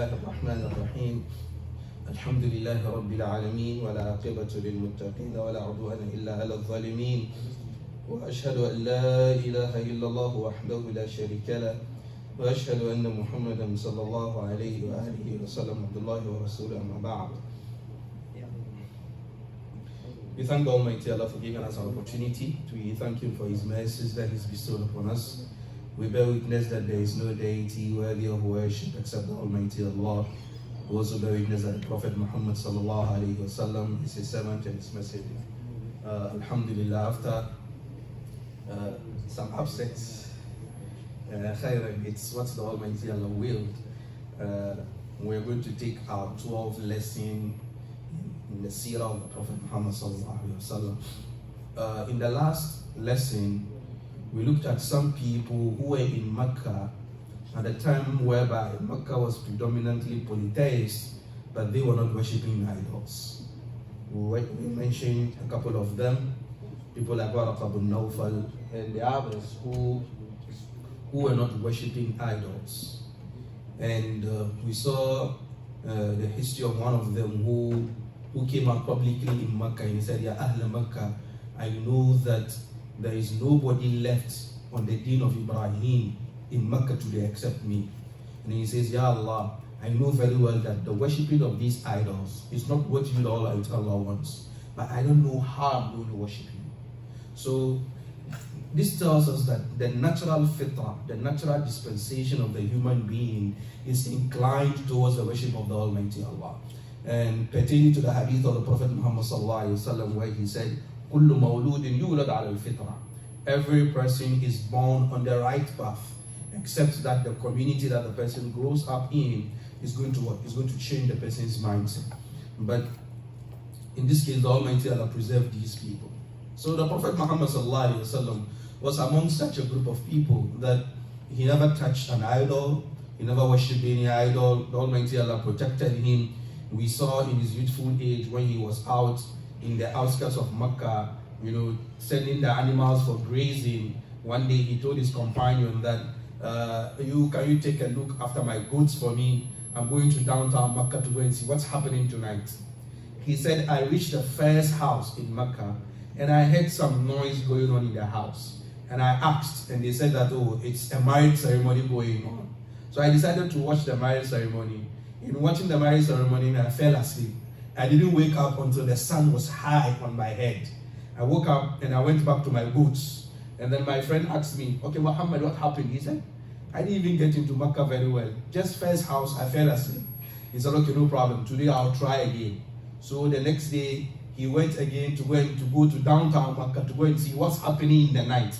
الله الرحمن الرحيم الحمد لله رب العالمين ولا عاقبة للمتقين ولا عدوان إلا على الظالمين وأشهد أن لا إله إلا الله وحده لا شريك له وأشهد أن محمدا صلى الله عليه وآله وسلم عبد الله ورسوله أما بعد. We thank Almighty Allah for giving us an opportunity. We thank Him for His mercies that He's bestowed upon us. We bear witness that there is no deity worthy of worship except the Almighty Allah. We also bear witness that the Prophet Muhammad sallallahu alaihi wasallam is His servant and His messenger. Alhamdulillah, after some upsets, it's what the Almighty Allah willed. We're going to take our 12th lesson in the seerah of the Prophet Muhammad sallallahu alaihi wasallam. In the last lesson, we looked at some people who were in Mecca at a time whereby Mecca was predominantly polytheist, but they were not worshipping idols. We mentioned a couple of them, people like Waraq ibn Nawfal and the others who were not worshipping idols. And we saw the history of one of them who came out publicly in Mecca and he said, Ya Ahl Mecca, I know that there is nobody left on the deen of Ibrahim in Mecca today except me. And he says, Ya Allah, I know very well that the worshipping of these idols is not what you Allah wants, but I don't know how I'm going to worship you. So this tells us that the natural fitrah, the natural dispensation of the human being is inclined towards the worship of the Almighty Allah. And pertaining to the hadith of the Prophet Muhammad sallallahu alaihi wasallam, where he said, "Kullu mawludin yulad ala al-fitra." Every person is born on the right path, except that the community that the person grows up in is going to what? Is going to change the person's mindset. But in this case, the Almighty Allah preserved these people. So the Prophet Muhammad sallallahu alaihi wasallam was among such a group of people that he never touched an idol, he never worshipped any idol. The Almighty Allah protected him. We saw in his youthful age when he was out in the outskirts of Mecca, sending the animals for grazing. One day he told his companion that, can you take a look after my goats for me? I'm going to downtown Mecca to go and see what's happening tonight. He said, I reached the first house in Mecca and I heard some noise going on in the house. And I asked, and they said that, it's a marriage ceremony going on. So I decided to watch the marriage ceremony. In watching the marriage ceremony, I fell asleep. I didn't wake up until the sun was high on my head. I woke up and I went back to my boots. And then my friend asked me, okay, Muhammad, what happened? He said, I didn't even get into Makkah very well. Just first house, I fell asleep. He said, okay, no problem. Today I'll try again. So the next day, he went again to go to downtown Makkah to go and see what's happening in the night.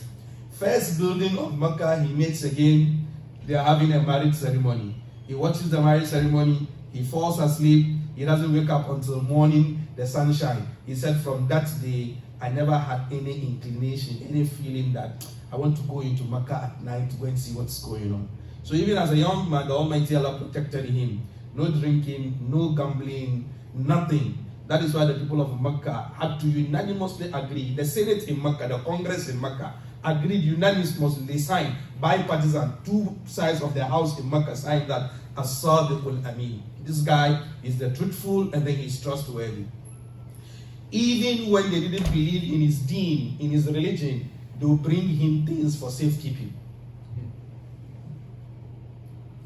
First building of Makkah, he meets again. They are having a marriage ceremony. He watches the marriage ceremony. He falls asleep. He doesn't wake up until morning, the sunshine. He said, from that day, I never had any inclination, any feeling that I want to go into Makkah at night to go and see what's going on. So even as a young man, the Almighty Allah protected him. No drinking, no gambling, nothing. That is why the people of Makkah had to unanimously agree. The Senate in Makkah, the Congress in Makkah, agreed unanimously. They signed, bipartisan, two sides of the house in Makkah signed that As-Sadiqul Ameen. This guy is the truthful and then he's trustworthy. Even when they didn't believe in his deen, in his religion, they will bring him things for safekeeping.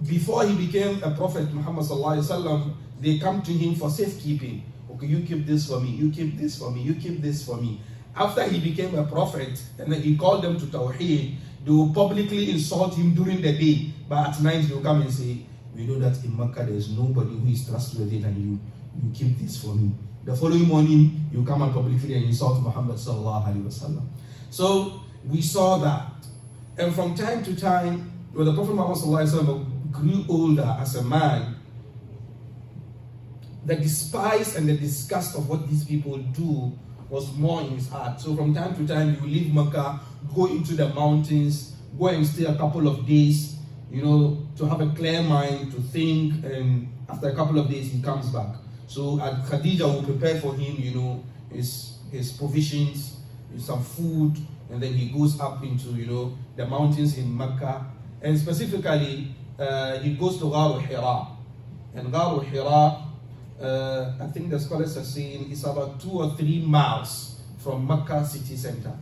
Before he became a prophet, Muhammad sallallahu alaihi wasallam, they come to him for safekeeping. Okay, you keep this for me, you keep this for me, you keep this for me. After he became a prophet, and then he called them to Tawheed, they will publicly insult him during the day, but at night they will come and say, we know that in Makkah there is nobody who is trustworthy than you. You keep this for me. The following morning, you come and publicly and insult Muhammad sallallahu alaihi wasallam. So we saw that, and from time to time, when the Prophet Muhammad sallallahu alaihi wasallam grew older as a man, the despise and the disgust of what these people do was more in his heart. So from time to time, he would leave Makkah, go into the mountains, go and stay a couple of days, to have a clear mind, to think, and after a couple of days, he comes back. So Khadija will prepare for him, his provisions, some food, and then he goes up into, the mountains in Mecca. And specifically, he goes to Ghar al-Hira. And Ghar al-Hira, I think the scholars are saying it's about 2 or 3 miles from Makkah city center.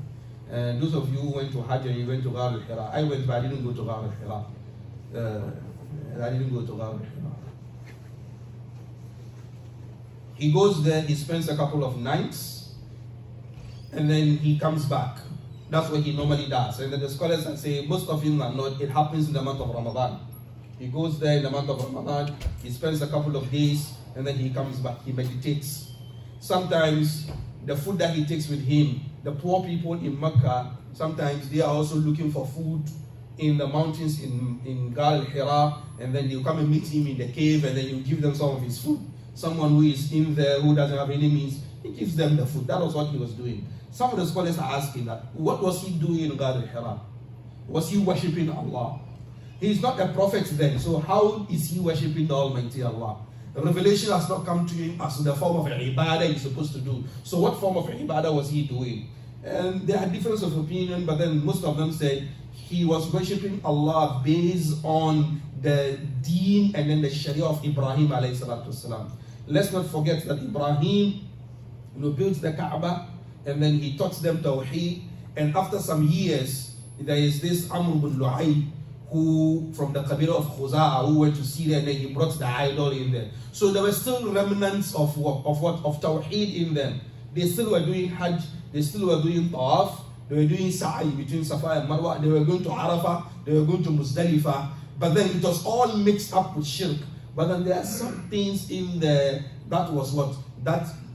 And those of you who went to Hajj and you went to Ghar al-Hira, I went, but I didn't go to Ghar al-Hira. He goes there, he spends a couple of nights, and then he comes back. That's what he normally does. And then the scholars say most of them are not, it happens in the month of Ramadan. He goes there in the month of Ramadan, he spends a couple of days, and then he comes back, he meditates. Sometimes the food that he takes with him, the poor people in Mecca, sometimes they are also looking for food in the mountains in Ghar al-Hira, and then you come and meet him in the cave, and then you give them some of his food. Someone who is in there who doesn't have any means, he gives them the food. That was what he was doing. Some of the scholars are asking that, what was he doing in Ghar al-Hira? Was he worshipping Allah? He is not a prophet then, so how is he worshipping the Almighty Allah? The revelation has not come to him as the form of ibadah he's supposed to do. So what form of ibadah was he doing? And there are differences of opinion, but then most of them said he was worshipping Allah based on the deen and then the sharia of Ibrahim alayhi salatu wasalam. Let's not forget that Ibrahim built the Kaaba, and then he taught them Tawheed, and after some years there is this Amr bin Lu'ay who from the Kabila of Khuza'a who went to Syria, and then he brought the idol in there. So there were still remnants of Tawheed in them. They still were doing Hajj, they still were doing Tawaf, they were doing Sa'i between Safa and Marwa, they were going to Arafah, they were going to Muzdalifah, but then it was all mixed up with shirk. But then there are some things in there that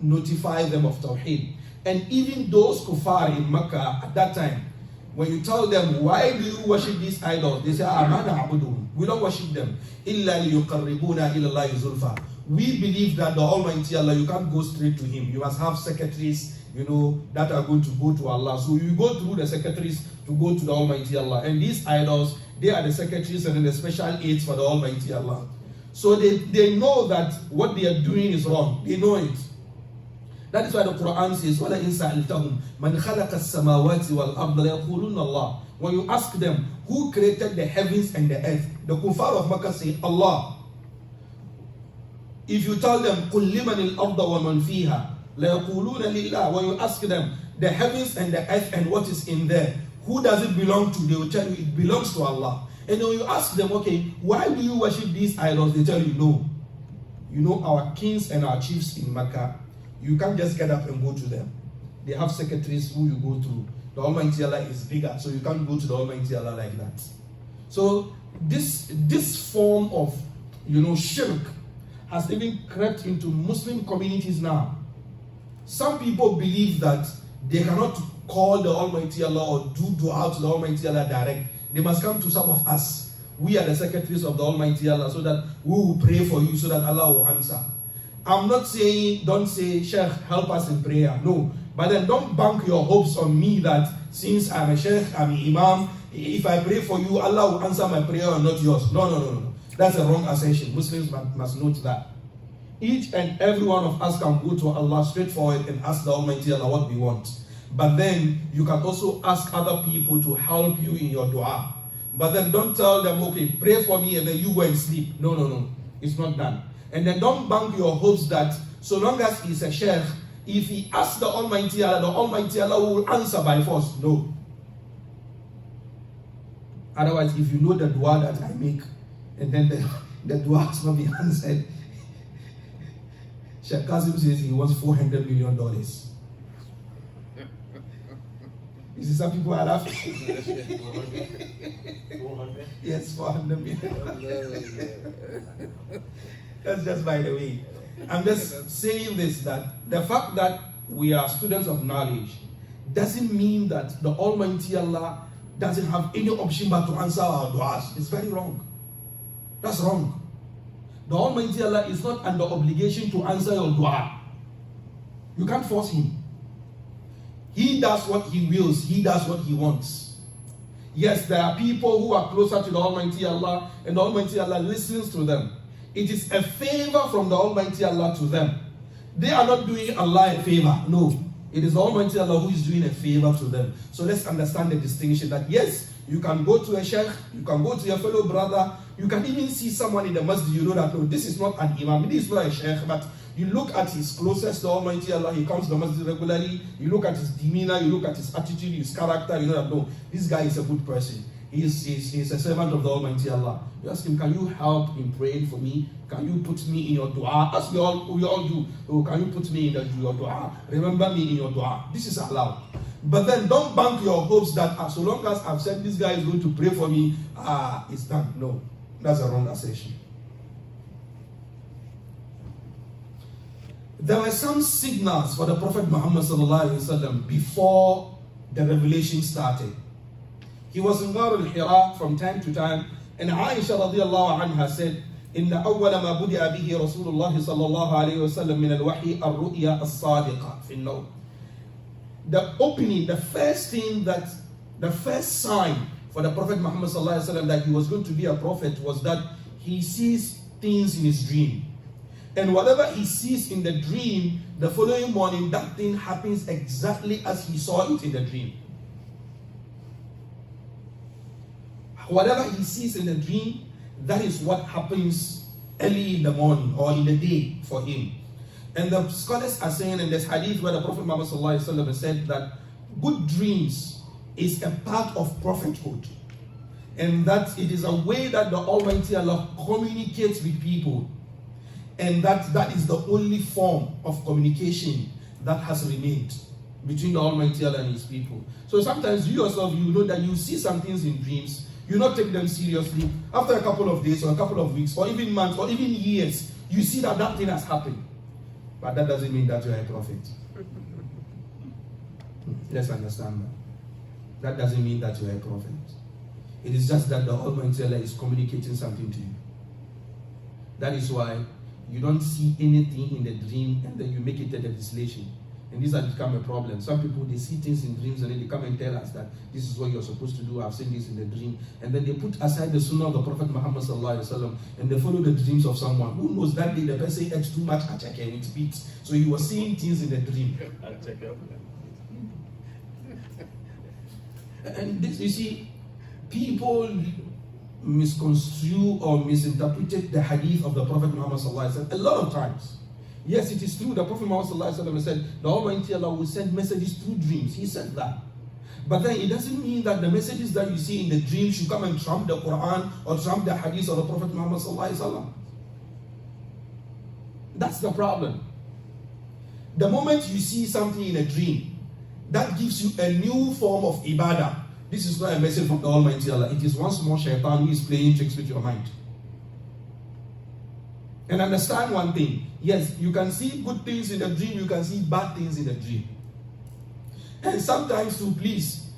notify them of Tawheed. And even those kuffar in Mecca at that time, when you tell them, why do you worship these idols? They say, we don't worship them. We believe that the Almighty Allah, you can't go straight to Him. You must have secretaries, that are going to go to Allah. So you go through the secretaries to go to the Almighty Allah. And these idols, they are the secretaries and then the special aids for the Almighty Allah. So they know that what they are doing is wrong. They know it. That is why the Quran says, وَلَئِنْ سَأَلْتَهُمْ مَنْ خَلَقَ السَّمَاوَاتِ وَالْأَرْضَ لَيَقُولُونَ اللَّهُ. When you ask them, who created the heavens and the earth? The kuffar of Makkah say, Allah. If you tell them, قُلْ لِمَنِ الْأَرْضَ وَمَنْ فِيهَا لَيَقُولُونَ لِلَّهِ. When you ask them, the heavens and the earth and what is in there, who does it belong to? They will tell you, it belongs to Allah. And when you ask them, okay, why do you worship these idols? They tell you, no. Our kings and our chiefs in Makkah, you can't just get up and go to them. They have secretaries who you go through. The Almighty Allah is bigger, so you can't go to the Almighty Allah like that. So this form of shirk has even crept into Muslim communities now. Some people believe that they cannot call the Almighty Allah or do dua to the Almighty Allah direct. They must come to some of us. We are the secretaries of the Almighty Allah, so that we will pray for you so that Allah will answer. I'm not saying, don't say, Sheikh, help us in prayer. No. But then don't bank your hopes on me that since I'm a Sheikh, I'm an Imam, if I pray for you, Allah will answer my prayer and not yours. No. That's a wrong assertion. Muslims must note that. Each and every one of us can go to Allah straightforward and ask the Almighty Allah what we want. But then you can also ask other people to help you in your dua. But then don't tell them, okay, pray for me and then you go and sleep. No. It's not done. And then don't bank your hopes that so long as he's a sheikh, if he asks the Almighty Allah will answer by force. No. Otherwise, if you know the dua that I make, and then the dua has not been answered, Sheikh Qasim says he wants $400 million. You see, some people are laughing. 400? Yes, 400 million. That's just by the way. I'm just saying this, that the fact that we are students of knowledge doesn't mean that the Almighty Allah doesn't have any option but to answer our du'as. It's very wrong. That's wrong. The Almighty Allah is not under obligation to answer your dua. You can't force Him. He does what He wills. He does what He wants. Yes, there are people who are closer to the Almighty Allah, and the Almighty Allah listens to them. It is a favor from the Almighty Allah to them. They are not doing Allah a favor. No. It is the Almighty Allah who is doing a favor to them. So let's understand the distinction that yes, you can go to a sheikh, you can go to your fellow brother, You can even see someone in the masjid, you know that, no, this is not an imam, this is not a sheikh, but you look at his closest to Almighty Allah, he comes to the masjid regularly, you look at his demeanor, you look at his attitude, his character, you know that, no, this guy is a good person. He is a servant of the Almighty Allah. You ask him, can you help in praying for me? Can you put me in your dua? As we all do. Oh, can you put me in your dua? Remember me in your dua. This is allowed. But then don't bank your hopes that so long as I've said this guy is going to pray for me, it's done. No, that's a wrong assertion. There were some signals for the Prophet Muhammad sallallahu alaihi wasallam before the revelation started. He was in Ghar al-Hira from time to time, and Aisha radiallahu anha said, إن أول ما بدأ به رسول الله صلى الله عليه وسلم من الوحي الرؤيا الصادقة في النوم. The opening, the first sign for the Prophet Muhammad sallallahu alaihi wasallam that he was going to be a prophet was that he sees things in his dream. And whatever he sees in the dream, the following morning, that thing happens exactly as he saw it in the dream. Whatever he sees in the dream, that is what happens early in the morning or in the day for him. And the scholars are saying in this hadith where the Prophet Muhammad sallallahu alaihi wasallam said that good dreams is a part of prophethood. And that it is a way that the Almighty Allah communicates with people. And that is the only form of communication that has remained between the Almighty Allah and His people. So sometimes you yourself, you know that you see some things in dreams, you not take them seriously. After a couple of days or a couple of weeks or even months or even years, you see that that thing has happened. But that doesn't mean that you are a prophet. Let's understand that. That doesn't mean that you are a prophet. It is just that the Almighty Allah is communicating something to you. That is why you don't see anything in the dream and then you make it a legislation. And this has become a problem. Some people, they see things in dreams and then they come and tell us that this is what you're supposed to do. I've seen this in the dream. And then they put aside the sunnah of the Prophet Muhammad sallallahu alaihi wasallam and they follow the dreams of someone. Who knows that day the person ate too much achake with beat. So you were seeing things in the dream. And this, you see, people misconstrue or misinterpreted the hadith of the Prophet Muhammad sallallahu alaihi wasallam a lot of times. Yes, it is true. The Prophet Muhammad sallallahu alaihi wasallam said the Almighty Allah will send messages through dreams. He said that. But then it doesn't mean that the messages that you see in the dream should come and trump the Quran or trump the hadith of the Prophet Muhammad sallallahu alaihi wasallam. That's the problem. The moment you see something in a dream, that gives you a new form of ibadah. This is not a message from the Almighty Allah. It is once more shaitan who is playing tricks with your mind. And understand one thing. Yes, you can see good things in the dream, you can see bad things in the dream. And sometimes, to please,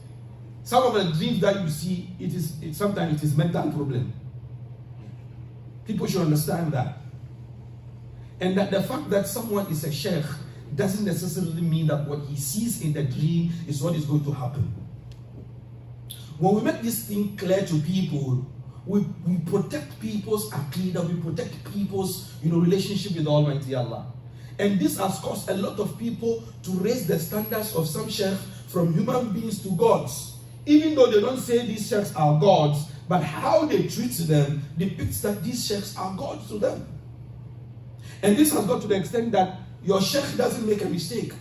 some of the dreams that you see, sometimes it is mental problem. People should understand that. And that the fact that someone is a sheikh doesn't necessarily mean that what he sees in the dream is what is going to happen. When we make this thing clear to people, we protect people's aqidah, we protect people's relationship with Almighty Allah. And this has caused a lot of people to raise the standards of some sheikh from human beings to gods. Even though they don't say these sheikhs are gods, but how they treat them depicts that these sheikhs are gods to them. And this has got to the extent that your sheikh doesn't make a mistake.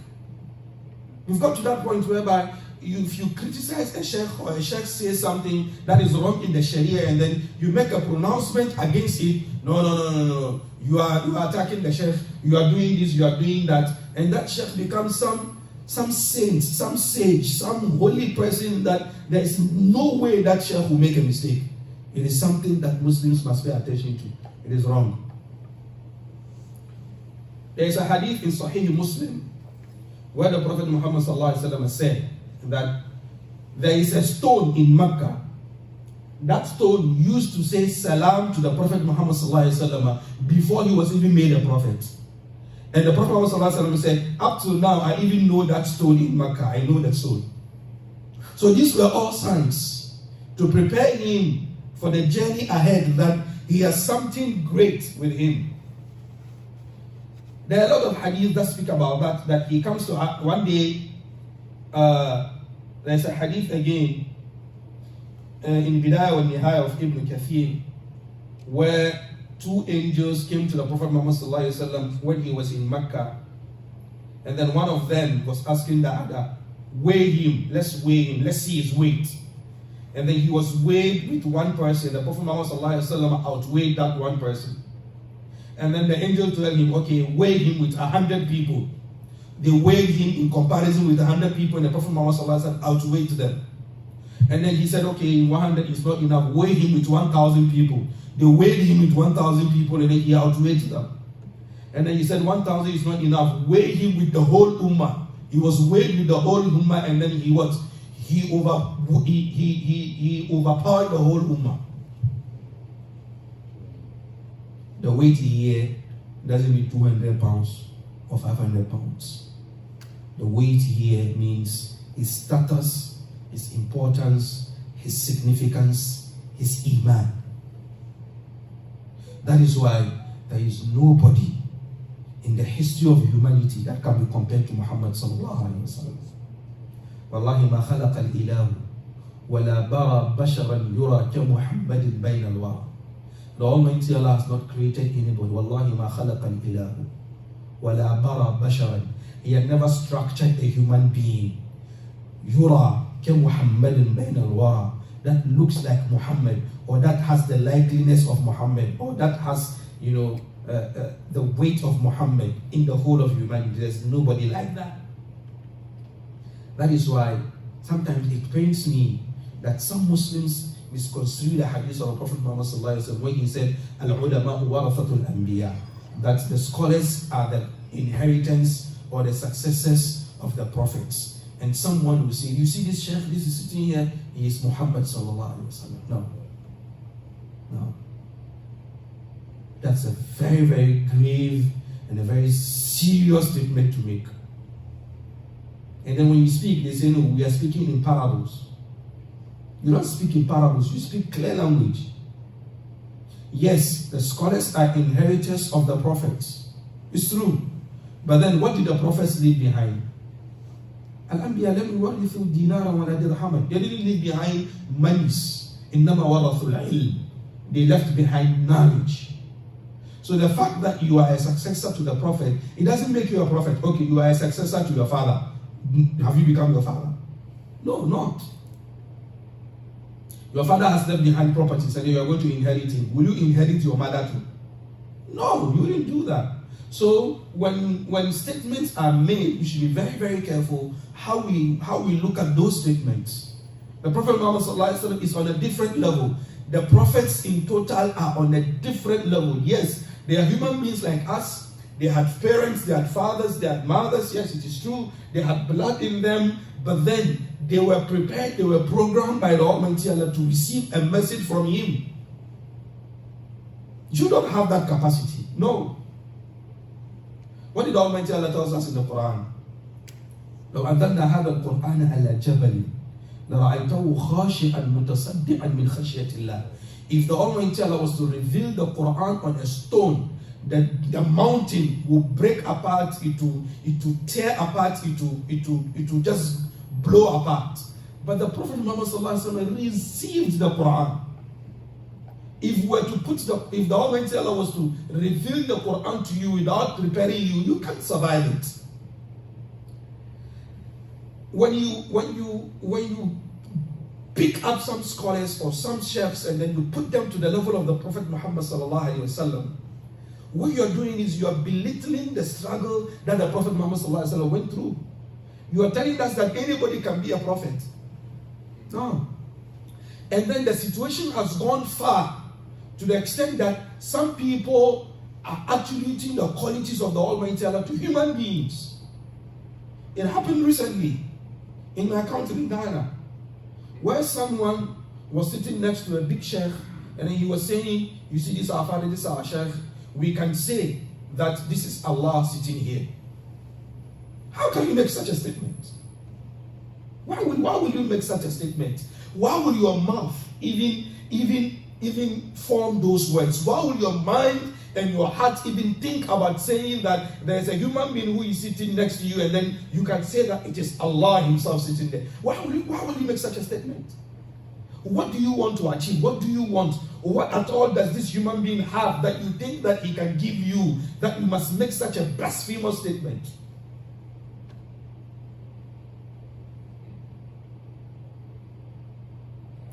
We've got to that point whereby if you criticize a sheikh or a sheikh says something that is wrong in the Sharia and then you make a pronouncement against it, no. You are attacking the sheikh, you are doing this, you are doing that, and that sheikh becomes some saint, some sage, some holy person that there is no way that sheikh will make a mistake. It is something that Muslims must pay attention to. It is wrong. There is a hadith in Sahih Muslim where the Prophet Muhammad ﷺ said that there is a stone in Mecca. That stone used to say salam to the Prophet Muhammad ﷺ before he was even made a prophet. And the Prophet Muhammad ﷺ said, up till now I even know that stone in Mecca. I know that stone. So these were all signs to prepare him for the journey ahead, that he has something great with him. There are a lot of hadiths that speak about that he comes to one day. There's a hadith again in Bidayah wa Nihaya of Ibn Kathir, where two angels came to the Prophet Muhammad sallallahu alaihi wasallam when he was in Mecca, and then one of them was asking the other, weigh him, let's see his weight. And then he was weighed with one person. The Prophet Muhammad sallallahu alaihi wasallam outweighed that one person. And then the angel told him, okay, weigh him with 100 people. They weighed him in comparison with 100 people, and the Prophet Muhammad sallallahu alaihi wasallam outweighed them. And then he said, okay, 100 is not enough. Weigh him with 1,000 people. They weighed him with 1,000 people, and then he outweighed them. And then he said, 1,000 is not enough. Weigh him with the whole ummah. He was weighed with the whole ummah, and then he overpowered the whole ummah. The weight here doesn't mean 200 pounds or 500 pounds. The weight here means his status, his importance, his significance, his iman. That is why there is nobody in the history of humanity that can be compared to Muhammad sallallahu alaihi wasallam. Wallahi ma khalaqa al-ilahu wa la bara basharan yura ka Muhammadin bayna al-wara. The Almighty Allah has not created anybody. Wallahi ma khalaqa al-ilahu wa la bara basharan. He had never structured a human being. Yura ka Muhammadin bayna al-wara. That looks like Muhammad, or that has the likeliness of Muhammad, or that has, the weight of Muhammad in the whole of humanity. There's nobody like that. That is why sometimes it pains me that some Muslims misconstrue the hadith of the Prophet Muhammad sallallahu alaihi wasallam when he said, "Al-ulama warathatul anbiya," that the scholars are the inheritance or the successors of the prophets. And someone will say, "You see this sheikh, this is sitting here, he is Muhammad sallallahu alaihi wasallam." No. That's a very, very grave and a very serious statement to make. And then when you speak, they say, no, we are speaking in parables. You don't speak in parables, you speak clear language. Yes, the scholars are inheritors of the prophets. It's true. But then what did the prophets leave behind? Al-Anbiya lam yuwarithu dinara wa la dirhaman. They didn't leave behind monies. Innama warathu al-ilm. They left behind knowledge. So the fact that you are a successor to the prophet, it doesn't make you a prophet. Okay, you are a successor to your father. Have you become your father? No, not. Your father has left behind properties and you are going to inherit him. Will you inherit your mother too? No, you wouldn't do that. So when statements are made, we should be very, very careful how we look at those statements. The Prophet Muhammad sallallahu alaihi wasallam is on a different level. The prophets in total are on a different level. Yes, they are human beings like us. They had parents, they had fathers, they had mothers. Yes, it is true. They had blood in them. But then they were prepared, they were programmed by the Almighty Allah to receive a message from Him. You don't have that capacity. No. What did the Almighty Allah tell us in the Quran? لو أنزلنا هذا القرآن على جبل لرأيته خاشعا متصدعا من خشية الله. If the Almighty Allah was to reveal the Quran on a stone, the mountain will break apart, it will tear apart, it will just blow apart. But the Prophet Muhammad sallallahu alaihi wasallam received the Quran. If the Almighty Allah was to reveal the Quran to you without preparing you, you can't survive it. When you pick up some scholars or some chefs and then you put them to the level of the Prophet Muhammad sallallahu alaihi wasallam, what you are doing is you are belittling the struggle that the Prophet Muhammad sallallahu alaihi wasallam went through. You are telling us that anybody can be a prophet. No. And then the situation has gone far to the extent that some people are attributing the qualities of the Almighty Allah to human beings. It happened recently in my country, in Ghana, where someone was sitting next to a big sheikh and then he was saying, you see, this is our father, this is our sheikh. We can say that this is Allah sitting here. How can you make such a statement? Why will you make such a statement? Why will your mouth even form those words? Why will your mind and your heart even think about saying that there's a human being who is sitting next to you and then you can say that it is Allah Himself sitting there? Why will you make such a statement? What do you want to achieve? What do you want? What at all does this human being have that you think that he can give you, that you must make such a blasphemous statement?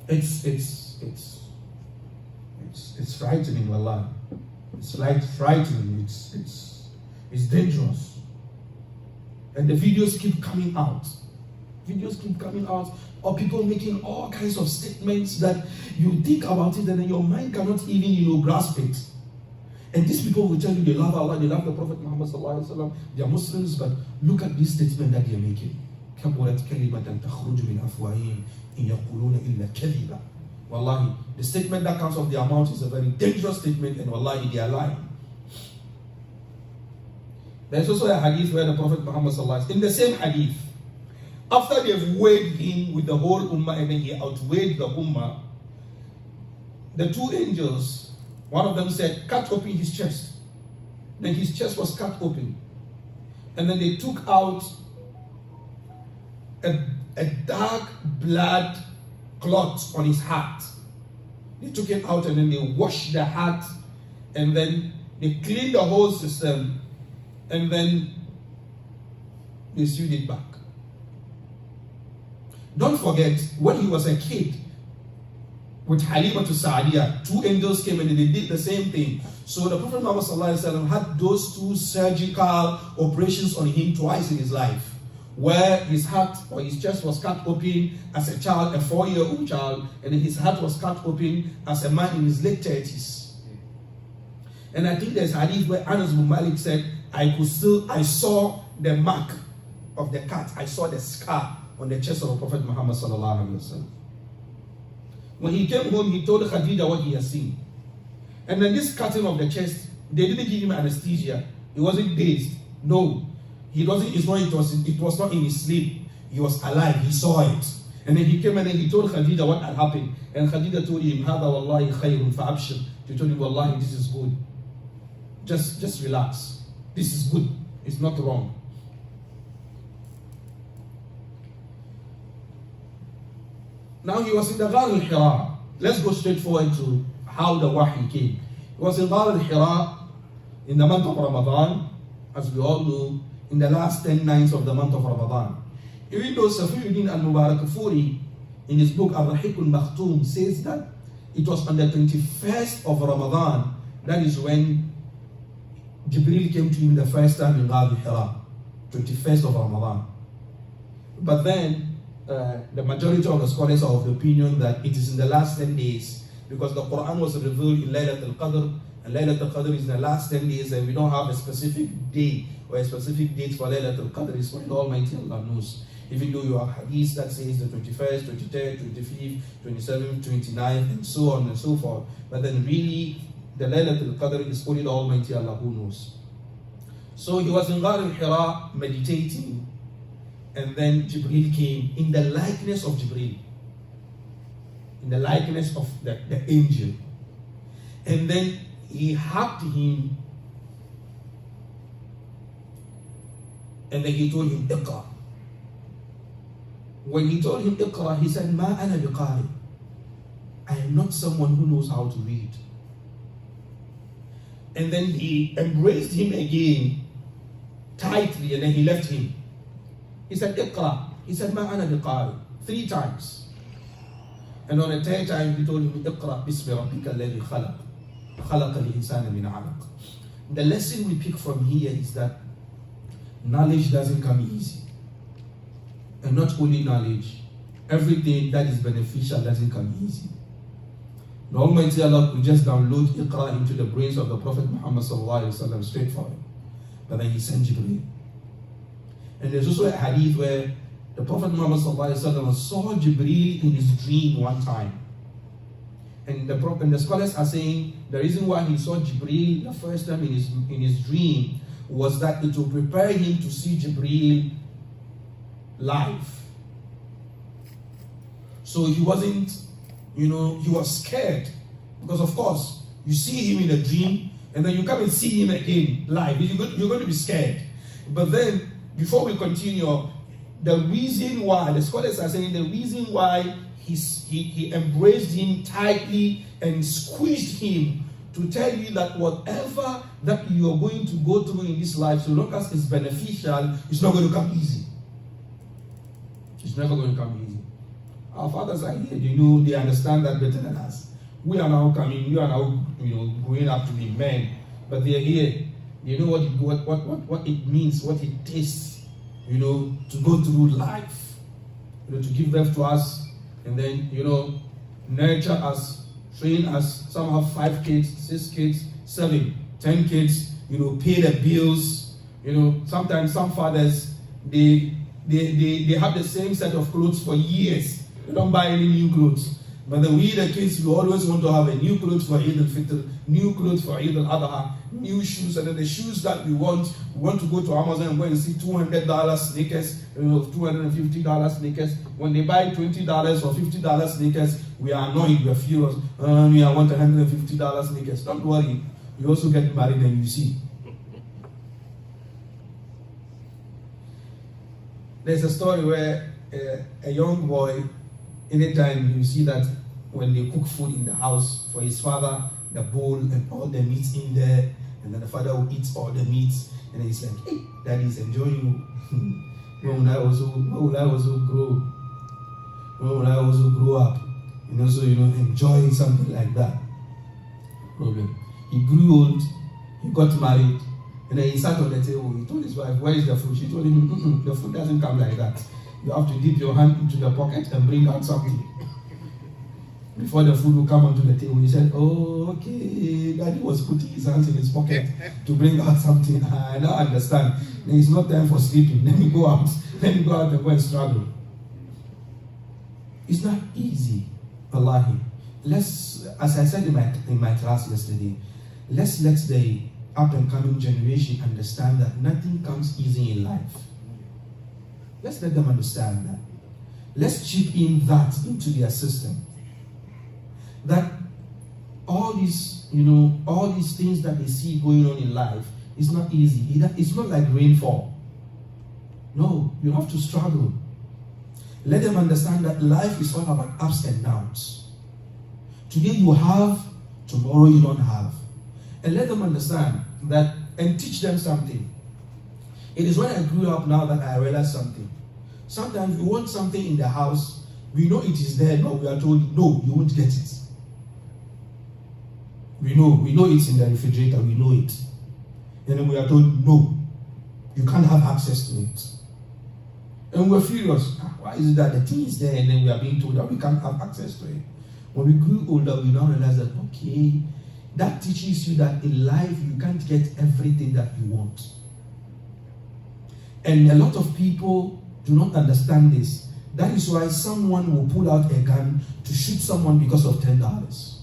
It's frightening, Allah. It's like frightening. It's dangerous. And the videos keep coming out. Videos keep coming out of people making all kinds of statements that you think about it and then your mind cannot even, grasp it. And these people will tell you they love Allah, they love the Prophet Muhammad sallallahu alaihi wasallam, they are Muslims, but look at this statement that they are making. كبرت كلمة تخرج من أفواههم إن يقولون إلا كذبا. Wallahi, the statement that comes off their mouth is a very dangerous statement, and wallahi, they are lying. There's also a hadith where the Prophet Muhammad sallallahu alaihi wasallam, in the same hadith, after they've weighed him with the whole ummah and then he outweighed the ummah, the two angels, one of them said, cut open his chest. Then his chest was cut open. And then they took out a dark blood clot on his heart. They took it out and then they washed the heart and then they cleaned the whole system and then they sewed it back. Don't forget, when he was a kid, with Halima to Sa'adiyah, two angels came and they did the same thing. So the Prophet Muhammad ﷺ had those two surgical operations on him twice in his life, where his heart or his chest was cut open as a child, a 4-year-old child, and then his heart was cut open as a man in his late 30s. And I think there's a hadith where Anas bin Malik said, I saw the mark of the cut, I saw the scar on the chest of the Prophet Muhammad sallallahu alaihi wasallam. When he came home, he told Khadija what he had seen. And then this cutting of the chest, they didn't give him anesthesia. He wasn't dazed. No. It was not in his sleep. He was alive. He saw it. And then he came and then he told Khadija what had happened. And Khadija told him, Hada wallahi khayrun fa'abshir. She told him, Wallahi, this is good. Just relax. This is good. It's not wrong. Now he was in the Ghar al-Hira. Let's go straight forward to how the wahi came. He was in Ghar al-Hira in the month of Ramadan, as we all know, in the last 10 nights of the month of Ramadan. Even though Safiuddin al-Mubarakfuri in his book Al-Rahiq al-Makhtum says that it was on the 21st of Ramadan, that is when Jibreel came to him the first time in Ghar al-Hira, 21st of Ramadan. But then the majority of the scholars are of the opinion that it is in the last 10 days, because the Quran was revealed in Laylat al-Qadr, and Laylat al-Qadr is in the last 10 days, and we don't have a specific day or a specific date for Laylat al-Qadr. It's what the Almighty Allah knows. Even though you have hadith that says the 21st, 23rd, 25th, 27th, 29th, and so on and so forth. But then really, the Laylat al-Qadr is only the Almighty Allah who knows. So he was in Ghar al-Hira meditating, and then Jibreel came in the likeness of Jibreel, in the likeness of the angel. And then he hugged him, and then he told him, Iqra. When he told him Iqra, he said, Ma ana biqari. I am not someone who knows how to read. And then he embraced him again tightly, and then he left him. He said, Iqra. He said, Ma ana biqari. 3 times. And on the 3rd time, he told him, Iqra bismi rabbika alladhi khalaq. Khalaqa al-insana min 'alaq. The lesson we pick from here is that knowledge doesn't come easy. And not only knowledge, everything that is beneficial doesn't come easy. The Almighty Allah could just download Iqra into the brains of the Prophet Muhammad sallallahu alaihi wasallam straight for him. But then he sent Jibreel. And there's also a hadith where the Prophet Muhammad sallallahu alaihi wasallam saw Jibreel in his dream one time. And the scholars are saying the reason why he saw Jibreel the first time in his dream was that it would prepare him to see Jibreel live. So he wasn't, he was scared. Because of course, you see him in a dream and then you come and see him again live. You're going to be scared. But then, before we continue, the reason why, the scholars are saying the reason why he embraced him tightly and squeezed him to tell you that whatever that you're going to go through in this life, so long as it's beneficial, it's not going to come easy. It's never going to come easy. Our fathers are here, they understand that better than us. We are now coming, you are now, growing up to be men, but they are here. They know what it means, what it takes, to go through life, to give birth to us, and then, nurture us, train us. Some have 5 kids, 6 kids, 7, 10 kids, pay the bills. Sometimes some fathers, they have the same set of clothes for years. They don't buy any new clothes. But then we, the kids, we always want to have a new clothes for Eid al-Fitr, new clothes for Eid al-Adha, new shoes, and then the shoes that we want to go to Amazon and go and see $200 sneakers, $250 sneakers. When they buy $20 or $50 sneakers, we are annoyed, we are furious. We want $150 sneakers. Don't worry, you also get married and you see. There's a story where a young boy, anytime you see that when they cook food in the house for his father, the bowl and all the meats in there, and then the father will eat all the meats, and then he's like, hey, daddy's enjoying you. When will I also grow? When will I also grow up? Enjoy something like that. Problem. He grew old, he got married, and then he sat on the table. He told his wife, where is the food? She told him, the food doesn't come like that. You have to dip your hand into the pocket and bring out something. Before the food will come onto the table, he said, oh, okay. Daddy was putting his hands in his pocket to bring out something. I now understand. Then it's not time for sleeping. Let me go out. Let me go out and go and struggle. It's not easy. Wallahi. Let's, as I said in my class yesterday, let's let the up and coming generation understand that nothing comes easy in life. Let's let them understand that. Let's chip in that into their system. That all these, all these things that they see going on in life is not easy. It's not like rainfall. No, you have to struggle. Let them understand that life is all about ups and downs. Today you have, tomorrow you don't have. And let them understand that, and teach them something. It is when I grew up now that I realized something. Sometimes we want something in the house, we know it is there, but we are told, no, you won't get it. We know it's in the refrigerator, we know it. And then we are told, no, you can't have access to it. And we're furious. Why is it that the thing is there and then we are being told that we can't have access to it? When we grew older, we now realize that, okay, that teaches you that in life you can't get everything that you want. And a lot of people do not understand this. That is why someone will pull out a gun to shoot someone because of $10.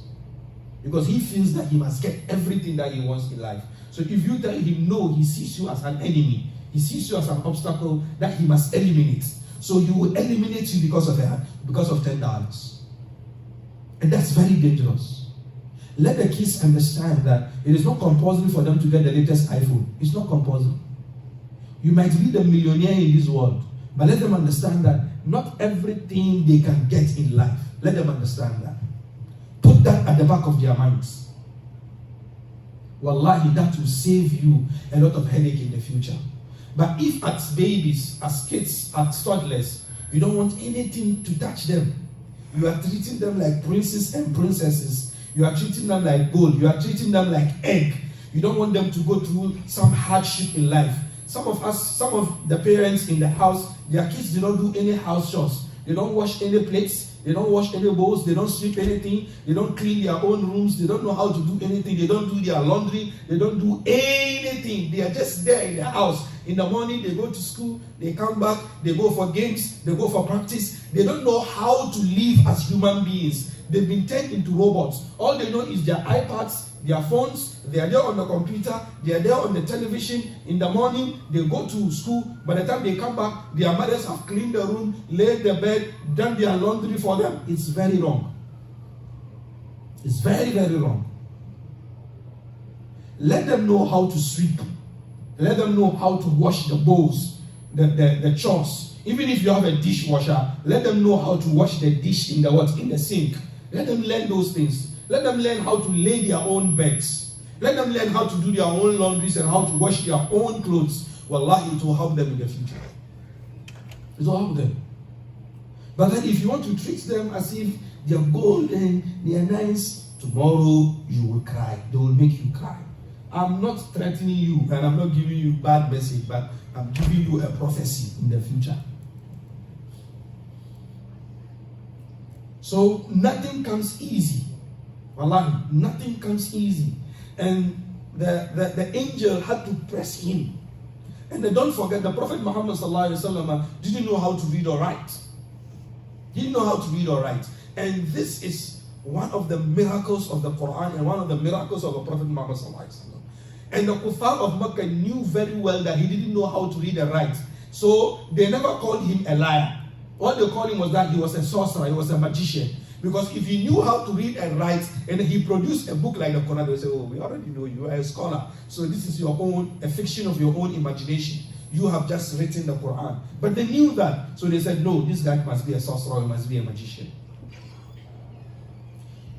Because he feels that he must get everything that he wants in life. So if you tell him no, he sees you as an enemy. He sees you as an obstacle that he must eliminate. So he will eliminate you because of $10. And that's very dangerous. Let the kids understand that it is not compulsory for them to get the latest iPhone. It's not compulsory. You might be the millionaire in this world, but let them understand that not everything they can get in life. Let them understand that. Put that at the back of their minds. Wallahi, that will save you a lot of headache in the future. But if as babies, as kids, as toddlers, you don't want anything to touch them, you are treating them like princes and princesses, you are treating them like gold, you are treating them like egg, you don't want them to go through some hardship in life. Some of the parents in the house, their kids do not do any house chores. They don't wash any plates, they don't wash any bowls, they don't sweep anything, they don't clean their own rooms, they don't know how to do anything, they don't do their laundry, they don't do anything. They are just there in the house. In the morning, they go to school, they come back, they go for games, they go for practice. They don't know how to live as human beings. They've been turned into robots. All they know is their iPads, their phones, they are there on the computer, they are there on the television. In the morning, they go to school. By the time they come back, their mothers have cleaned the room, laid the bed, done their laundry for them. It's very wrong. It's very, very wrong. Let them know how to sweep. Let them know how to wash the bowls, the chores. Even if you have a dishwasher, let them know how to wash the dish in the what? In the sink. Let them learn those things. Let them learn how to lay their own beds. Let them learn how to do their own laundries and how to wash their own clothes. Wallahi, it will help them in the future. It will help them. But then if you want to treat them as if they are golden, they are nice, tomorrow you will cry. They will make you cry. I'm not threatening you and I'm not giving you bad message, but I'm giving you a prophecy in the future. So nothing comes easy. Wallahi, nothing comes easy. And the angel had to press him. And then don't forget, the Prophet Muhammad didn't know how to read or write. He didn't know how to read or write. And this is one of the miracles of the Quran and one of the miracles of the Prophet Muhammad. And the Kuffar of Makkah knew very well that he didn't know how to read and write. So they never called him a liar. What they called him was that he was a sorcerer, he was a magician. Because if he knew how to read and write, and he produced a book like the Quran, they would say, oh, we already know you are a scholar. So this is your own, a fiction of your own imagination. You have just written the Quran. But they knew that. So they said, no, this guy must be a sorcerer, he must be a magician.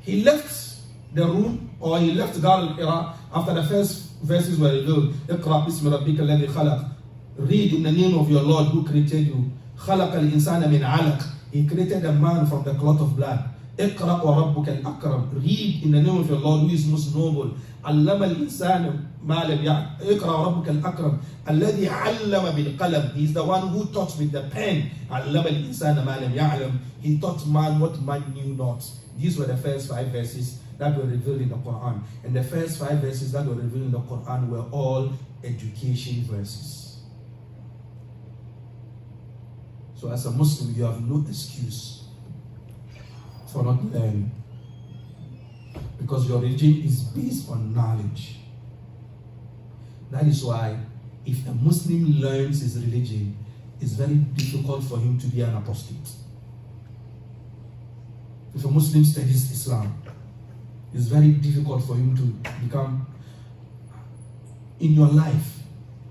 He left the room, or he left Dar al-Hira after the first verses were revealed. Iqra bismi rabbika alladhi khalaq. Read in the name of your Lord who created you. Khalaq al-insana min alaq. He created a man from the clot of blood. Iqra wa rabbuka al-akram. Read in the name of your Lord who is most noble. Allama al-insana ma lam ya'lam. Iqra wa rabbuka al-akram. Alladhi 'allama bil qalam. He is the one who taught with the pen. Allama al-insana ma lam ya'lam. He taught man what man knew not. These were the first 5 verses that were revealed in the Quran. And the first 5 verses that were revealed in the Quran were all education verses. So as a Muslim, you have no excuse for not learning. Because your religion is based on knowledge. That is why if a Muslim learns his religion, it's very difficult for him to be an apostate. If a Muslim studies Islam, it's very difficult for him to become. In your life,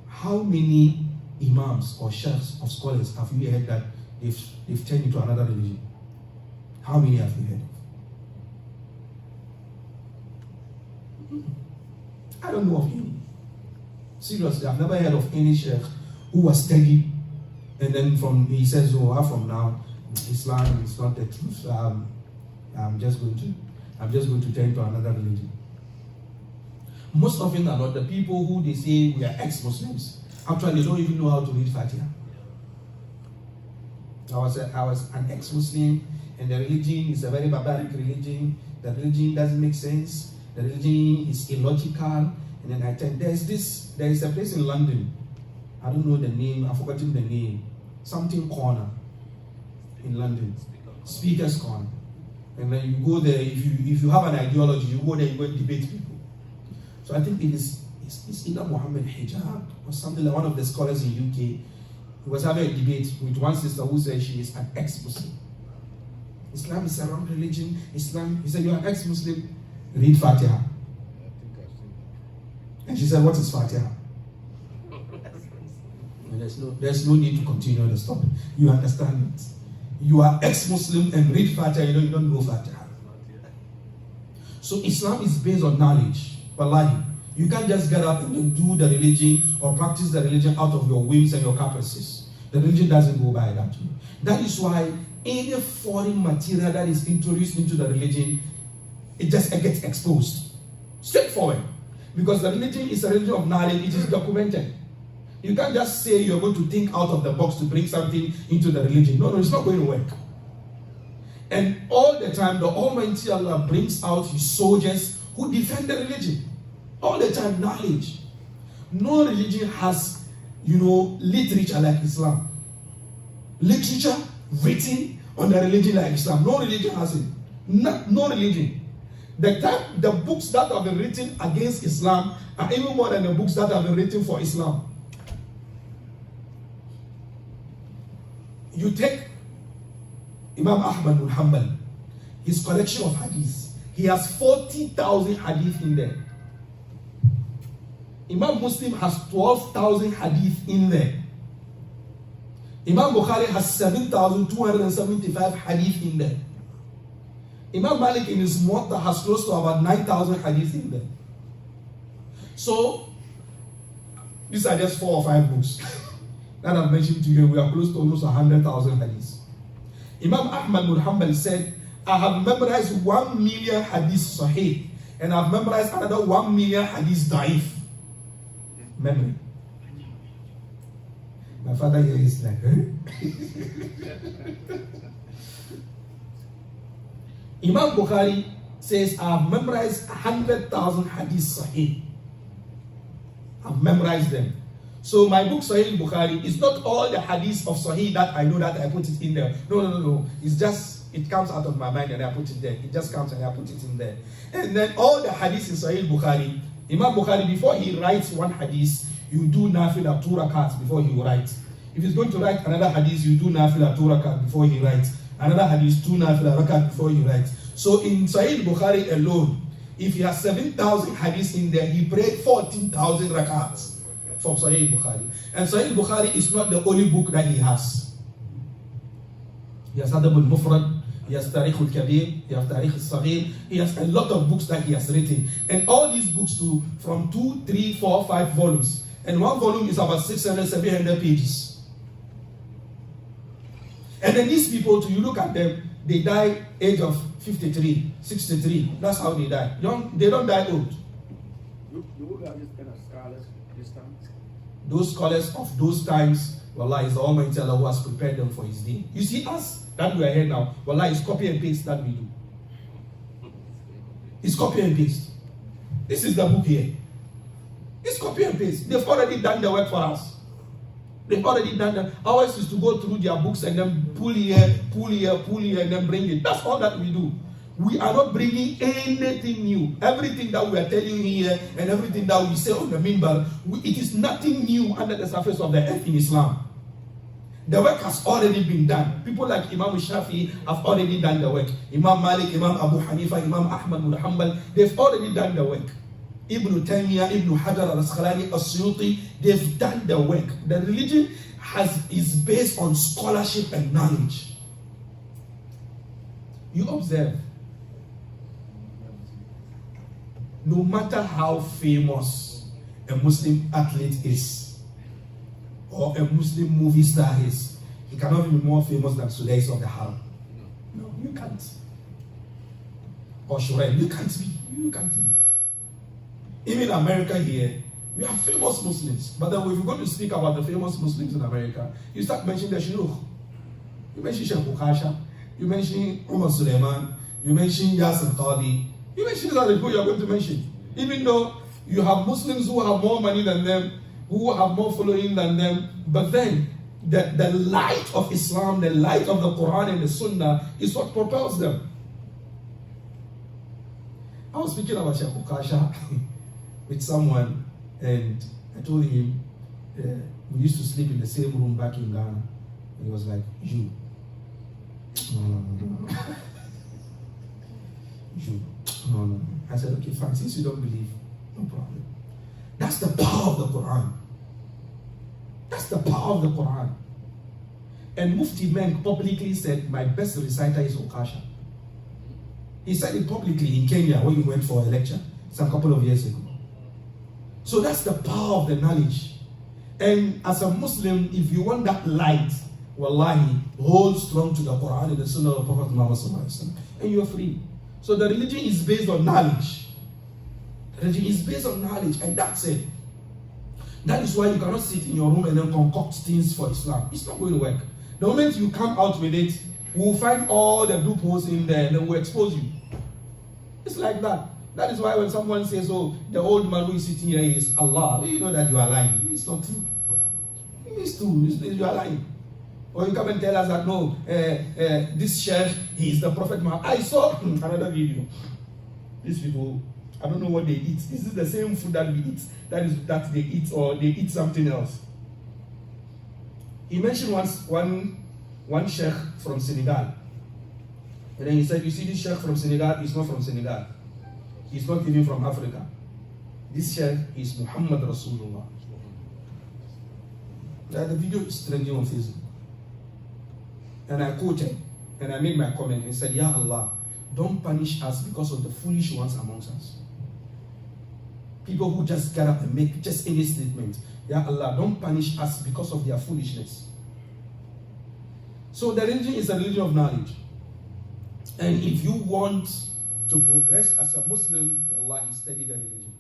how many imams or sheikhs of scholars have you heard that they've turned into another religion? How many have you heard of? I don't know of any. Seriously, I've never heard of any sheikh who was studied and then he says, oh, from now, Islam is not the truth. I'm just going to turn to another religion. Most often than not, the people who they say we are ex-Muslims actually don't even know how to read Fatiha. I was an ex-Muslim, and the religion is a very barbaric religion. The religion doesn't make sense. The religion is illogical. And then I tell there is a place in London. I don't know the name. I've forgotten the name. Something Corner in London. Speaker's Corner. And then you go there, if you have an ideology, you go there, you go and debate people. So I think it's either Muhammad Hijab or something like one of the scholars in UK. He was having a debate with one sister who said she is an ex-Muslim. Islam is a wrong religion. Islam, he said, you're an ex-Muslim, read Fatiha. And she said, what is Fatiha? And there's no need to continue the story. You understand it. You are ex-Muslim and read Fatiha, you don't know Fatiha. So Islam is based on knowledge. Wallahi. You can't just get up and do the religion or practice the religion out of your whims and your caprices. The religion doesn't go by that way. That is why any foreign material that is introduced into the religion, it gets exposed. Straightforward. Because the religion is a religion of knowledge, it is documented. You can't just say you're going to think out of the box to bring something into the religion. No, it's not going to work. And all the time, the Almighty Allah brings out His soldiers who defend the religion. All the time, knowledge. No religion has, literature like Islam. Literature written on the religion like Islam. No religion has it. No religion. The books that have been written against Islam are even more than the books that have been written for Islam. You take Imam Ahmad bin Hanbal, his collection of hadiths. He has 40,000 hadith in there. Imam Muslim has 12,000 hadith in there. Imam Bukhari has 7,275 hadith in there. Imam Malik in his Muwatta has close to about 9,000 hadith in there. So, these are just 4 or 5 books that I've mentioned to you. We are close to almost 100,000 hadiths. Imam Ahmad bin Hanbal said, I have memorized 1 million hadith sahih, and I've memorized another 1 million hadith da'if. Memory. My father here is like, Imam Bukhari says, I have memorized 100,000 hadith sahih. I've memorized them. So my book Sahih Bukhari is not all the hadiths of Sahih that I know that I put it in there. No. It's just, it comes out of my mind and I put it there. It just comes and I put it in there. And then all the hadiths in Sahih Bukhari, Imam Bukhari, before he writes one hadith, you do nafila 2 rakats before he writes. If he's going to write another hadith, you do nafila 2 rakat before he writes. Another hadith, 2 nafila rakat before he writes. So in Sahih Bukhari alone, if he has 7,000 hadiths in there, he prayed 14,000 rakats from Sahih Bukhari. And Sahih Bukhari is not the only book that he has. He has Adab al-Mufrad, he has Tarikh al-Kabir, he has Tarikh al-Saghir, he has a lot of books that he has written. And all these books too, from 2, 3, 4, 5 volumes. And one volume is about 600, 700 pages. And then these people, you look at them, they die age of 53, 63. That's how they die. Young, they don't die old. You have this kind of scholars this time? Those scholars of those times, Wallah, is the Almighty Allah who has prepared them for his deen. You see us, that we are here now, Wallah, it's copy and paste that we do. It's copy and paste. This is the book here. It's copy and paste. They've already done the work for us. They've already done that. Ours is to go through their books and then pull here, and then bring it. That's all that we do. We are not bringing anything new. Everything that we are telling you here and everything that we say on the minbar, it is nothing new under the surface of the earth in Islam. The work has already been done. People like Imam Shafi have already done the work. Imam Malik, Imam Abu Hanifa, Imam Ahmad bin Hanbal, they've already done the work. Ibn Taymiyyah, Ibn Hajar al-Asqalani, al-Suyuti, they've done the work. The religion is based on scholarship and knowledge. You observe, no matter how famous a Muslim athlete is, or a Muslim movie star is, he cannot be more famous than Sudais of the Haram. No, you can't. Or Shuraim, you can't be. You can't be. Even in America here, we have famous Muslims. But then if you're going to speak about the famous Muslims in America, you start mentioning the Shuyukh. You mention Sheikh Bukhasha, you mention Umar Suleiman, you mention Yasir Qadi, you mention these are the people you're going to mention. Even though you have Muslims who have more money than them, who have more following than them, but then the light of Islam, the light of the Quran and the Sunnah is what propels them. I was speaking about Sheikh Bukhasha with someone, and I told him we used to sleep in the same room back in Ghana. He was like, you. No. You. No. I said, okay, fine, since you don't believe, no problem. That's the power of the Quran. That's the power of the Quran. And Mufti Menk publicly said, my best reciter is Okasha. He said it publicly in Kenya when he went for a lecture some couple of years ago. So that's the power of the knowledge. And as a Muslim, if you want that light, wallahi, hold strong to the Quran and the Sunnah of Prophet Muhammad sallallahu alaihi wasallam, and you're free. So the religion is based on knowledge. The religion is based on knowledge, and that's it. That is why you cannot sit in your room and then concoct things for Islam. It's not going to work. The moment you come out with it, we'll find all the loopholes in there and then we'll expose you. It's like that. That is why when someone says, oh, the old man who is sitting here is Allah, you know that you are lying. It's not true. It's true. You are lying. Or you come and tell us that, no, this sheikh, he is the Prophet Muhammad. I saw another video. These people, I don't know what they eat. This is the same food that we eat. That they eat, or they eat something else. He mentioned once one sheikh from Senegal. And then he said, you see this sheikh from Senegal, he's not from Senegal. He's not even from Africa. This sheikh is Muhammad Rasulullah. The video is trending on Facebook. And I quoted, and I made my comment and said, Ya Allah, don't punish us because of the foolish ones amongst us. People who just get up and make just any statement. Ya Allah, don't punish us because of their foolishness. So the religion is a religion of knowledge. And if you want to progress as a Muslim, wallahi, study the religion.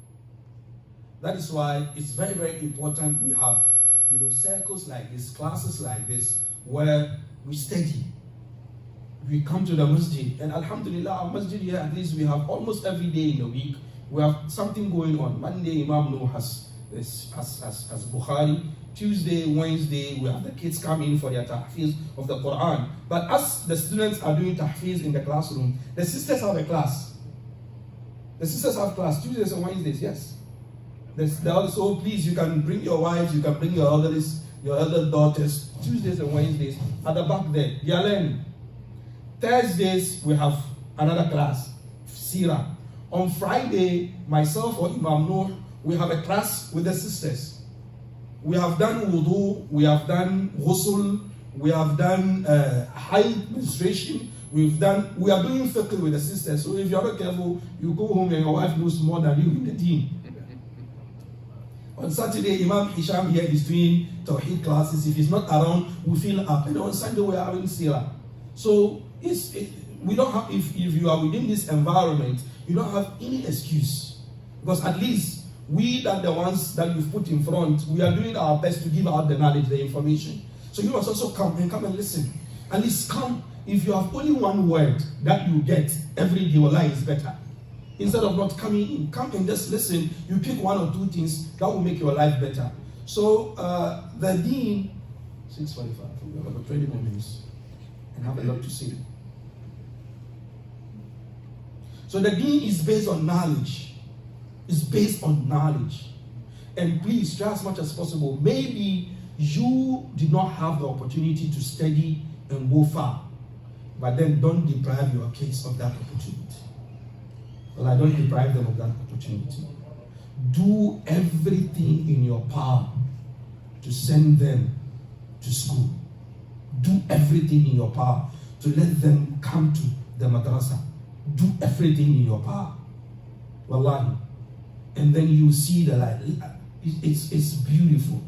That is why it's very, very important we have, circles like this, classes like this, where we study. We come to the Masjid, and alhamdulillah, our Masjid here, at least we have almost every day in the week, we have something going on. Monday, Imam Noor has Bukhari. Tuesday, Wednesday, we have the kids come in for their tahfiz of the Quran. But as the students are doing tahfiz in the classroom, the sisters have a class. The sisters have class Tuesdays and Wednesdays, yes. So please, you can bring your wives, you can bring your elder daughters, Tuesdays and Wednesdays, at the back there. They are learning. Thursdays, we have another class, Sirah. On Friday, myself or Imam Noor, we have a class with the sisters. We have done wudu, we have done ghusl, we have done haid menstruation, we are doing fiqh with the sisters. So if you are not careful, you go home and your wife knows more than you in the deen. On Saturday, Imam Hisham here is doing Tawheed classes. If he's not around, we fill up. And on Sunday, we are having Sirah. So we don't have, if you are within this environment, you don't have any excuse. Because at least we that the ones that you've put in front, we are doing our best to give out the knowledge, the information. So you must also come and listen. At least come. If you have only one word that you get every day, wallahi is better. Instead of not coming in, come and just listen. You pick one or two things that will make your life better. So the deen, 6:45, we have about 20 more minutes and have a lot to say. So the deen is based on knowledge. It's based on knowledge. And please, try as much as possible. Maybe you did not have the opportunity to study and go far. But then don't deprive your kids of that opportunity. Well, I don't deprive them of that opportunity. Do everything in your power to send them to school. Do everything in your power to let them come to the madrasa. Do everything in your power. Wallahi. And then you see the light. It's beautiful.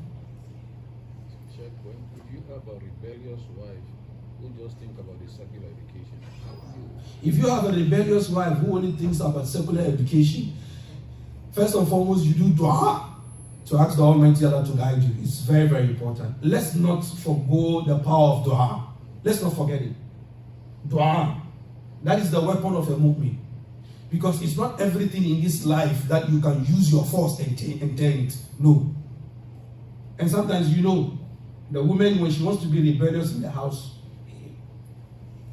Check, if you have a rebellious wife who just think about the secular education. If you have a rebellious wife who only thinks about secular education, first and foremost, you do dua to ask the Almighty Allah to guide you. It's very, very important. Let's not forgo the power of dua. Let's not forget it. Dua. That is the weapon of a mu'min. Because it's not everything in this life that you can use your force and turn it. No. And sometimes, the woman, when she wants to be rebellious in the house,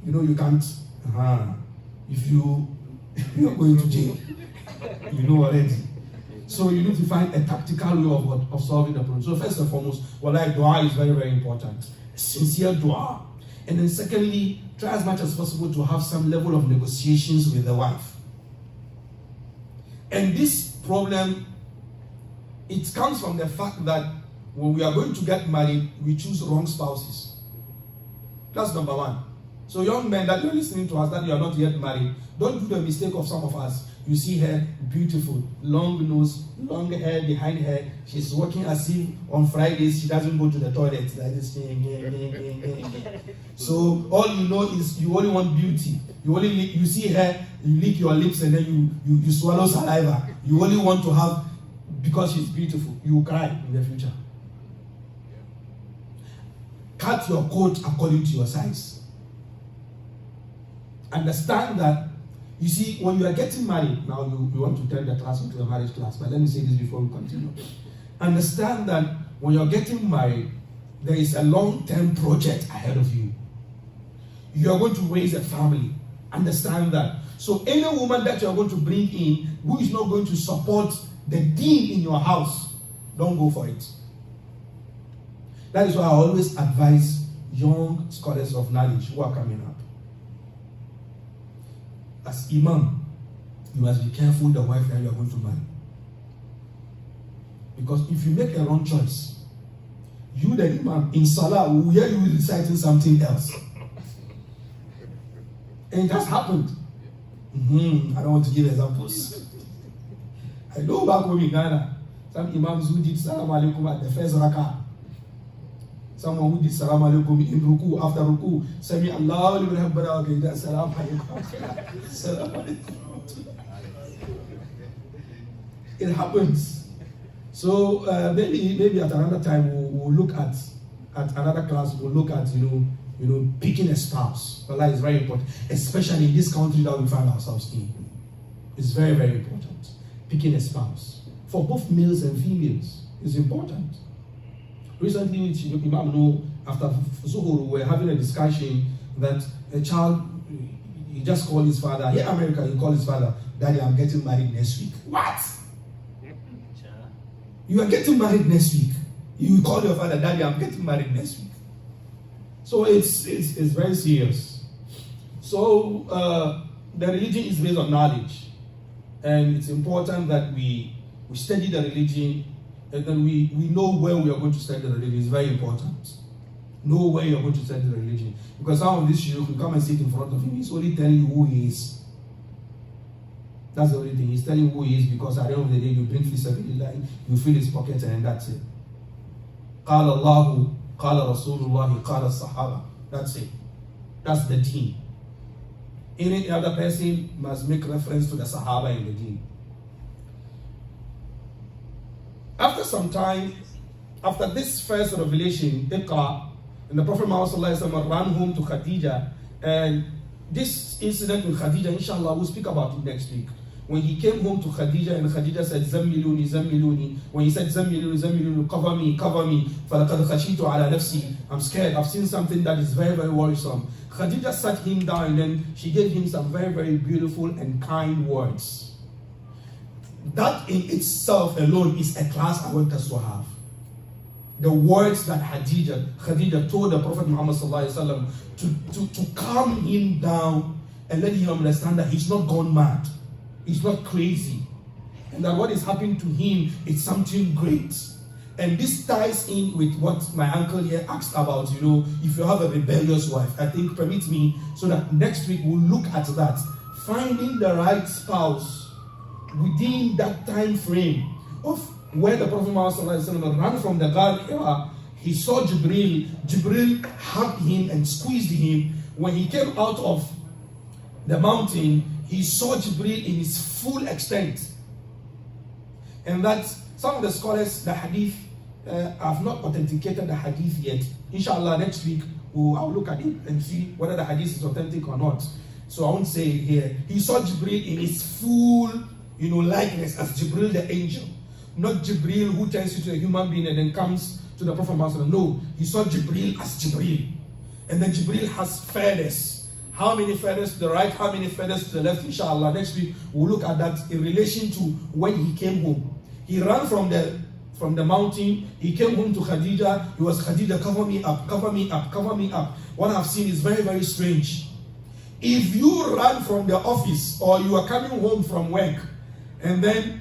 you can't. If you are going to jail, already. So you need to find a tactical way of solving the problem. So first and foremost, dua is very, very important. Sincere dua. And then secondly, try as much as possible to have some level of negotiations with the wife. And this problem, it comes from the fact that when we are going to get married, we choose wrong spouses. That's number one. So young men that you're listening to us, that you are not yet married, don't do the mistake of some of us. You see her, beautiful, long nose, long hair behind her. She's walking as if on Fridays she doesn't go to the toilet. Like this. So all you know is you only want beauty. You see her, you lick your lips and then you swallow saliva. You only want to have, because she's beautiful, you will cry in the future. Cut your coat according to your size. Understand that. You see, when you are getting married, now you want to turn the class into a marriage class, but let me say this before we continue. Understand that when you're getting married, there is a long-term project ahead of you. You are going to raise a family. Understand that. So any woman that you are going to bring in who is not going to support the deen in your house, don't go for it. That is why I always advise young scholars of knowledge who are coming up. As imam, you must be careful the wife that you are going to marry. Because if you make a wrong choice, you the imam in salah will hear you reciting something else. And it has happened. I don't want to give examples. I know back home in Ghana, some imams who did salam alaikum at the first rakah. Someone who did salam alaikum in ruku, after ruku, sami Allahu liman hamdah, okay, that's salam alaikum. Salam alaikum. It happens. So maybe at another time we'll look at another class. We'll look at picking a spouse. Well, that is very important, especially in this country that we find ourselves in. It's very, very important. Picking a spouse for both males and females is important. Recently, Imam know after Zuhur, we were having a discussion that a child, he just called his father. Here, America, he called his father, "Daddy, I'm getting married next week." What? You are getting married next week. You call your father, "Daddy, I'm getting married next week." So it's very serious. So the religion is based on knowledge, and it's important that we study the religion, and then we know where we are going to study the religion. It's very important. Know where you are going to study the religion, because some of these shuyukh will come and sit in front of him. He's only telling you who he is. That's the only thing. He's telling you who he is, because at the end of the day, you bring fisabilillah, you fill his pocket, and that's it. قال الله قال رسول الله قال الصحابة. That's it. That's the deen. Any other person must make reference to the Sahaba in the deen. After some time, after this first revelation, Iqra, and the Prophet Muhammad ran home to Khadija, and this incident with Khadija, inshallah, we'll speak about it next week. When he came home to Khadija, and Khadija said, "Zammiluni, zammiluni." When he said, "Zammiluni, zammiluni," cover me, cover me. فَلَقَدْ خَشِيتُ عَلَى نَفْسِي. I'm scared. I've seen something that is very, very worrisome. Khadija sat him down, and then she gave him some very, very beautiful and kind words. That in itself alone is a class I want us to have. The words that Khadija told the Prophet Muhammad to calm him down and let him understand that he's not gone mad. He's not crazy. And that what is happening to him is something great. And this ties in with what my uncle here asked about, if you have a rebellious wife. I think, permit me, so that next week we'll look at that. Finding the right spouse within that time frame of where the Prophet Muhammad ran from the Ghar Hira. He saw Jibril. Jibril hugged him and squeezed him. When he came out of the mountain, he saw Jibril in his full extent. And that some of the scholars, the hadith, have not authenticated the hadith yet. Inshallah, next week, I'll look at it and see whether the hadith is authentic or not. So I won't say it here. He saw Jibril in his full, likeness as Jibril the angel. Not Jibril who turns into a human being and then comes to the Prophet Muhammad. No, he saw Jibril as Jibril. And then Jibril has feathers. How many feathers to the right, how many feathers to the left? Inshallah, next week we'll look at that in relation to when he came home. He ran from the mountain. He came home to Khadija. He was, "Khadija, cover me up, cover me up, cover me up." What I've seen is very, very strange. If you run from the office or you are coming home from work and then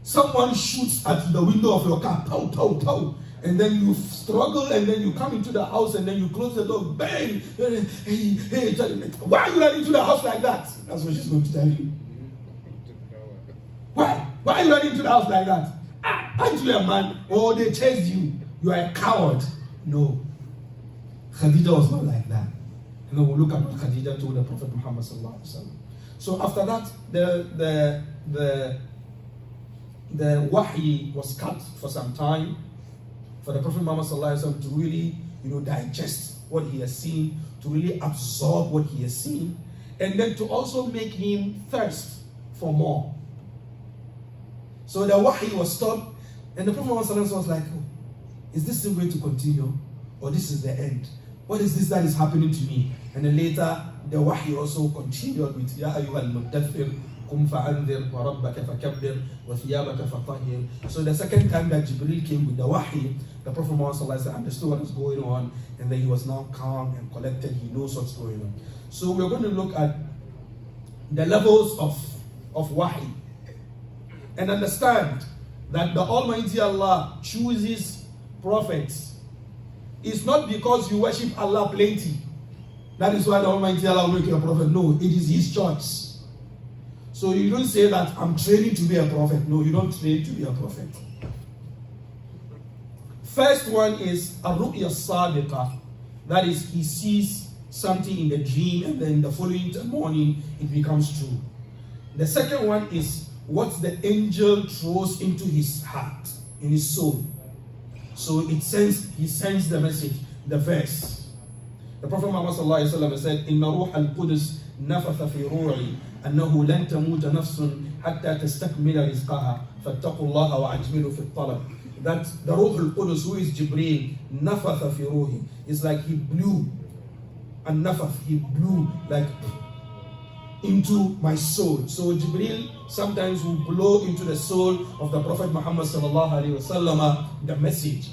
someone shoots at the window of your car, pow, pow, pow, and then you struggle, and then you come into the house, and then you close the door, bang! Hey, why are you running into the house like that? That's what she's going to tell you. Why? Why are you running into the house like that? Aren't you a man? Or they chased you. You are a coward. No. Khadija was not like that. And then we'll look at what Khadija told the Prophet Muhammad sallallahu alaihi wasallam. So after that, the wahi was cut for some time for the Prophet Muhammad sallallahu alaihi wasallam to really, digest what he has seen, to really absorb what he has seen, and then to also make him thirst for more. So the wahi was stopped, and the Prophet Muhammad sallallahu alaihi wasallam was like, "Oh, is this still going to continue, or this is the end? What is this that is happening to me?" And then later, the wahi also continued with Ya ayyuhal muddathir qum fa'anzir wa rabbaka fakabbir wa thiyabaka fatahhir. So the second time that Jibril came with the wahi, the Prophet Muhammad understood what was going on, and then he was now calm and collected. He knows what's going on. So we're going to look at the levels of wahi and understand that the Almighty Allah chooses prophets. It's not because you worship Allah plenty. That is why the Almighty Allah will make you a prophet. No, it is his choice. So you don't say that I'm training to be a prophet. No, you don't train to be a prophet. First one is ar-ru'ya sadiqa. That is, he sees something in the dream and then the following morning it becomes true. The second one is what the angel throws into his heart, in his soul. So he sends the message, the verse. The Prophet Muhammad sallallahu alaihi wasallam said, "Inna ruh al-Qudus nafatha fi ru'i annahu lan tamuta nafsun hatta tastakmila rizqaha fattaqullaha wa ajmilu fi talab." That the Ruh al-Qudus, who is Jibreel, nafatha fi ruhi. It's like he blew, and nafath, he blew like into my soul. So Jibreel sometimes will blow into the soul of the Prophet Muhammad sallallahu alaihi wasallam the message.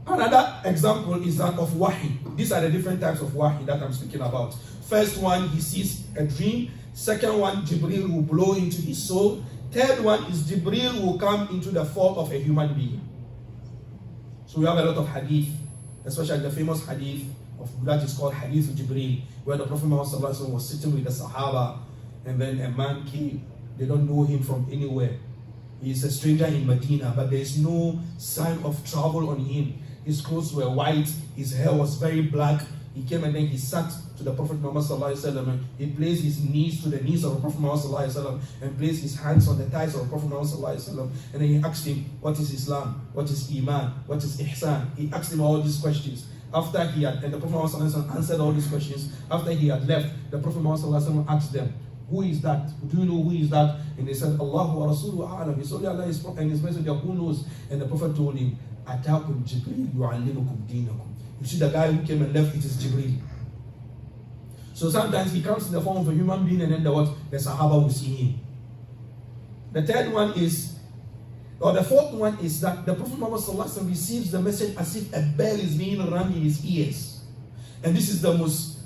Another example is that of wahi. These are the different types of wahi that I'm speaking about. First one, he sees a dream. Second one, Jibreel will blow into his soul. Third one is Jibreel will come into the form of a human being. So we have a lot of hadith, especially the famous hadith that is called Hadith Jibreel, where the Prophet Muhammad sallallahu alaihi wasallam was sitting with the Sahaba, and then a man came. They don't know him from anywhere. He is a stranger in Medina, but there is no sign of travel on him. His clothes were white, his hair was very black. He came and then he sat to the Prophet Muhammad sallallahu alaihi wasallam. He placed his knees to the knees of the Prophet Muhammad sallallahu alaihi wasallam and placed his hands on the thighs of the Prophet Muhammad sallallahu alaihi wasallam. And then he asked him, what is Islam? What is Iman? What is Ihsan? He asked him all these questions. After he had, and the Prophet Muhammad sallallahu alaihi wasallam answered all these questions. After he had left, the Prophet Muhammad sallallahu alaihi wasallam asked them, who is that? Do you know who is that? And they said, Allahu wa Rasuluhu a'lam. He said, Allah and his messenger, who knows? And the Prophet told him, Atakum Jibreel yu'allimukum dinakum. You see the guy who came and left, it is Jibreel. So sometimes he comes in the form of a human being, and then the Sahaba will see him. The third one is, or the fourth one is that the Prophet Muhammad sallallahu alaihi wasallam receives the message as if a bell is being rung in his ears. And this is the most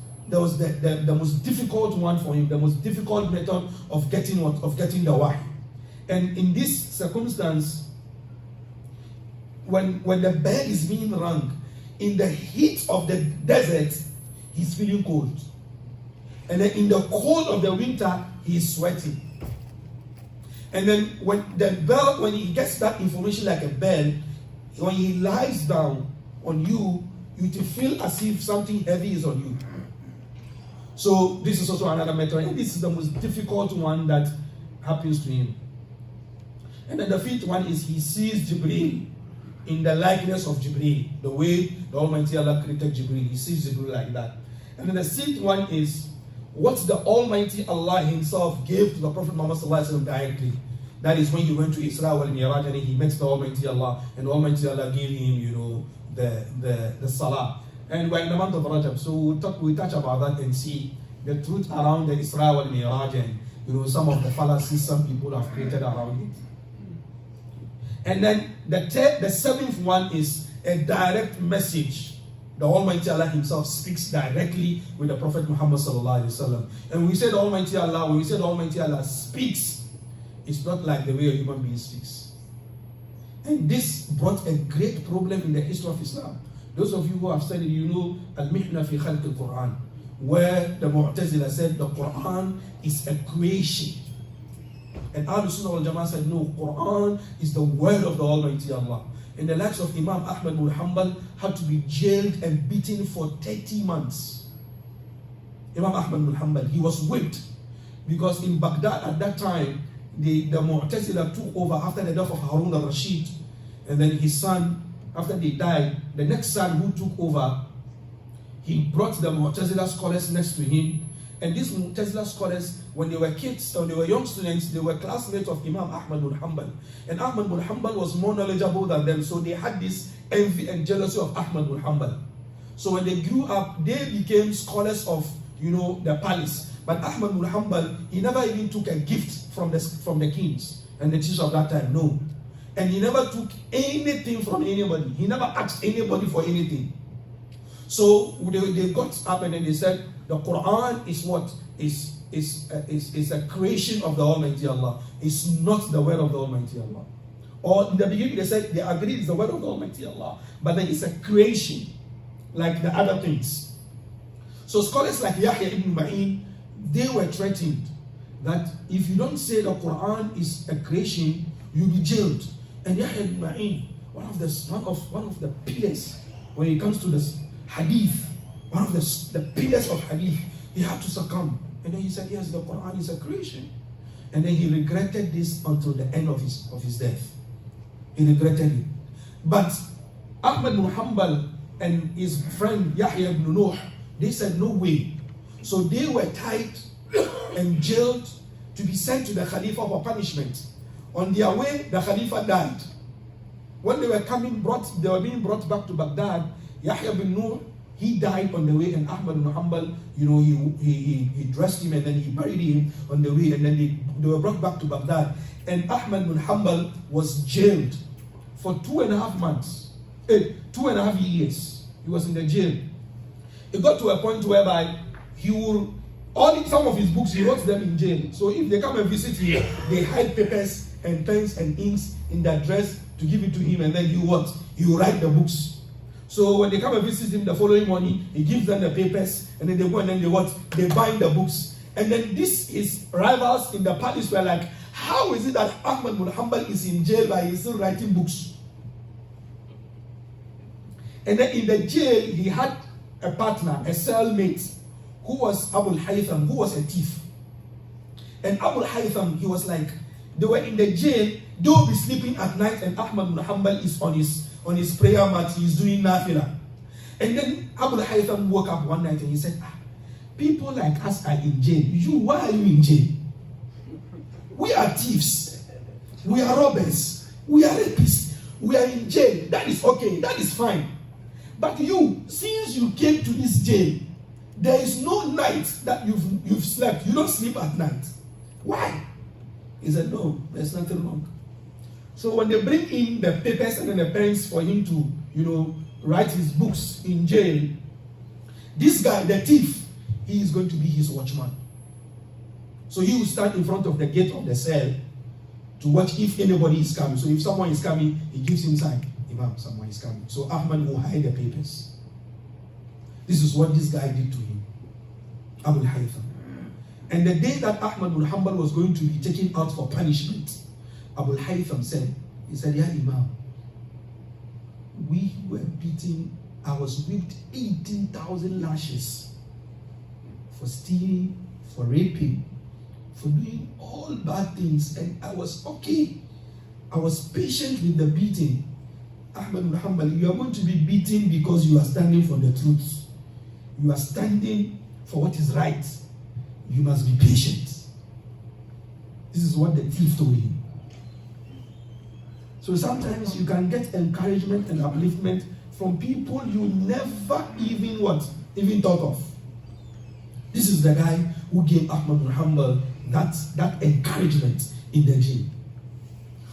difficult one for him, the most difficult method of getting the wahy. And in this circumstance, when the bell is being rung, in the heat of the desert, he's feeling cold. And then in the cold of the winter, he's sweating. And then when he gets that information like a bell, when he lies down on you, you will feel as if something heavy is on you. So this is also another method, and this is the most difficult one that happens to him. And then the fifth one is he sees Jibreel in the likeness of Jibreel, the way the Almighty Allah created Jibreel. He sees Jibreel like that. And then the sixth one is what the Almighty Allah Himself gave to the Prophet Muhammad sallallahu alaihi wasallam directly. That is when he went to Isra wal Miraj and he met the Almighty Allah, and the Almighty Allah gave him, the Salah. And we're in the month of Rajab, so we touch about that and see the truth around the Isra wal Miraj and some of the fallacies some people have created around it. And then the seventh one is a direct message. The Almighty Allah Himself speaks directly with the Prophet Muhammad sallallahu alaihi wasallam. And when we say the Almighty Allah speaks, it's not like the way a human being speaks. And this brought a great problem in the history of Islam. Those of you who have studied, Al-Mihna fi Khalq al-Quran, where the Mu'tazila said the Quran is a creation. And Ahlul Sunnah wal Jama'ah said, no, Quran is the word of the Almighty Allah. And the likes of Imam Ahmad bin Hanbal had to be jailed and beaten for 30 months. Imam Ahmad bin Hanbal, he was whipped because in Baghdad at that time, the Mu'tazila took over after the death of Harun al-Rashid. And then his son, after they died, the next son who took over, he brought the Mu'tazila scholars next to him. And these Mu'tazila scholars, when they were kids, when they were young students, they were classmates of Imam Ahmad bin Hanbal. And Ahmad bin Hanbal was more knowledgeable than them, so they had this envy and jealousy of Ahmad bin Hanbal. So when they grew up, they became scholars of, the palace. But Ahmad bin Hanbal, he never even took a gift from the kings and the teachers of that time, no. And he never took anything from anybody. He never asked anybody for anything. So they got up and then they said, the Quran is what? Is a creation of the Almighty Allah. It's not the word of the Almighty Allah. Or in the beginning they said they agreed it's the word of the Almighty Allah, but then it's a creation, like the other things. So scholars like Yahya ibn Ma'in, they were threatened that if you don't say the Quran is a creation, you'll be jailed. And Yahya ibn Ma'in, one of the pillars when it comes to this hadith, one of the pillars of hadith, he had to succumb. And then he said, yes, the Quran is a creation. And then he regretted this until the end of his death. He regretted it. But Ahmad ibn Hanbal and his friend Yahya ibn Nuh, they said no way. So they were tied and jailed to be sent to the Khalifa for punishment. On their way, the Khalifa died. When they were being brought back to Baghdad, Yahya ibn Nuh, he died on the way, and Ahmad ibn Hanbal, he dressed him and then he buried him on the way, and then they were brought back to Baghdad. And Ahmad ibn Hanbal was jailed for 2.5 months. 2.5 years. He was in the jail. It got to a point whereby some of his books, he wrote them in jail. So if they come and visit him, they hide papers and pens and inks in their dress to give it to him, and then he will write the books. So when they come and visit him the following morning, he gives them the papers, and then they go and then they bind the books. And then his rivals in the palace were like, how is it that Ahmad ibn Hanbal is in jail while he's still writing books? And then in the jail, he had a partner, a cellmate, who was Abu Haytham, who was a thief. And Abu Haytham, he was like, they were in the jail, they will be sleeping at night, and Ahmad ibn Hanbal is on his prayer mat, he's doing nafila. And then Abu Haytham woke up one night and he said, people like us are in jail. Why are you in jail? We are thieves. We are robbers. We are rapists. We are in jail. That is okay. That is fine. But you, since you came to this jail, there is no night that you've slept. You don't sleep at night. Why? He said, no, there's nothing wrong. So when they bring in the papers and then the pens for him to, write his books in jail, this guy, the thief, he is going to be his watchman. So he will stand in front of the gate of the cell to watch if anybody is coming. So if someone is coming, he gives him sign, Imam, someone is coming. So Ahmad will hide the papers. This is what this guy did to him, Abu Haytham. And the day that Ahmad ibn Hanbal was going to be taken out for punishment, Abu Haytham said, Ya Imam, we were beaten, I was whipped 18,000 lashes for stealing, for raping, for doing all bad things, and I was okay. I was patient with the beating. Ahmad ibn Hanbal, you are going to be beaten because you are standing for the truth. You are standing for what is right. You must be patient. This is what the thief told him. So sometimes you can get encouragement and upliftment from people you never even thought of. This is the guy who gave Ahmad ibn Hanbal that encouragement in the jail.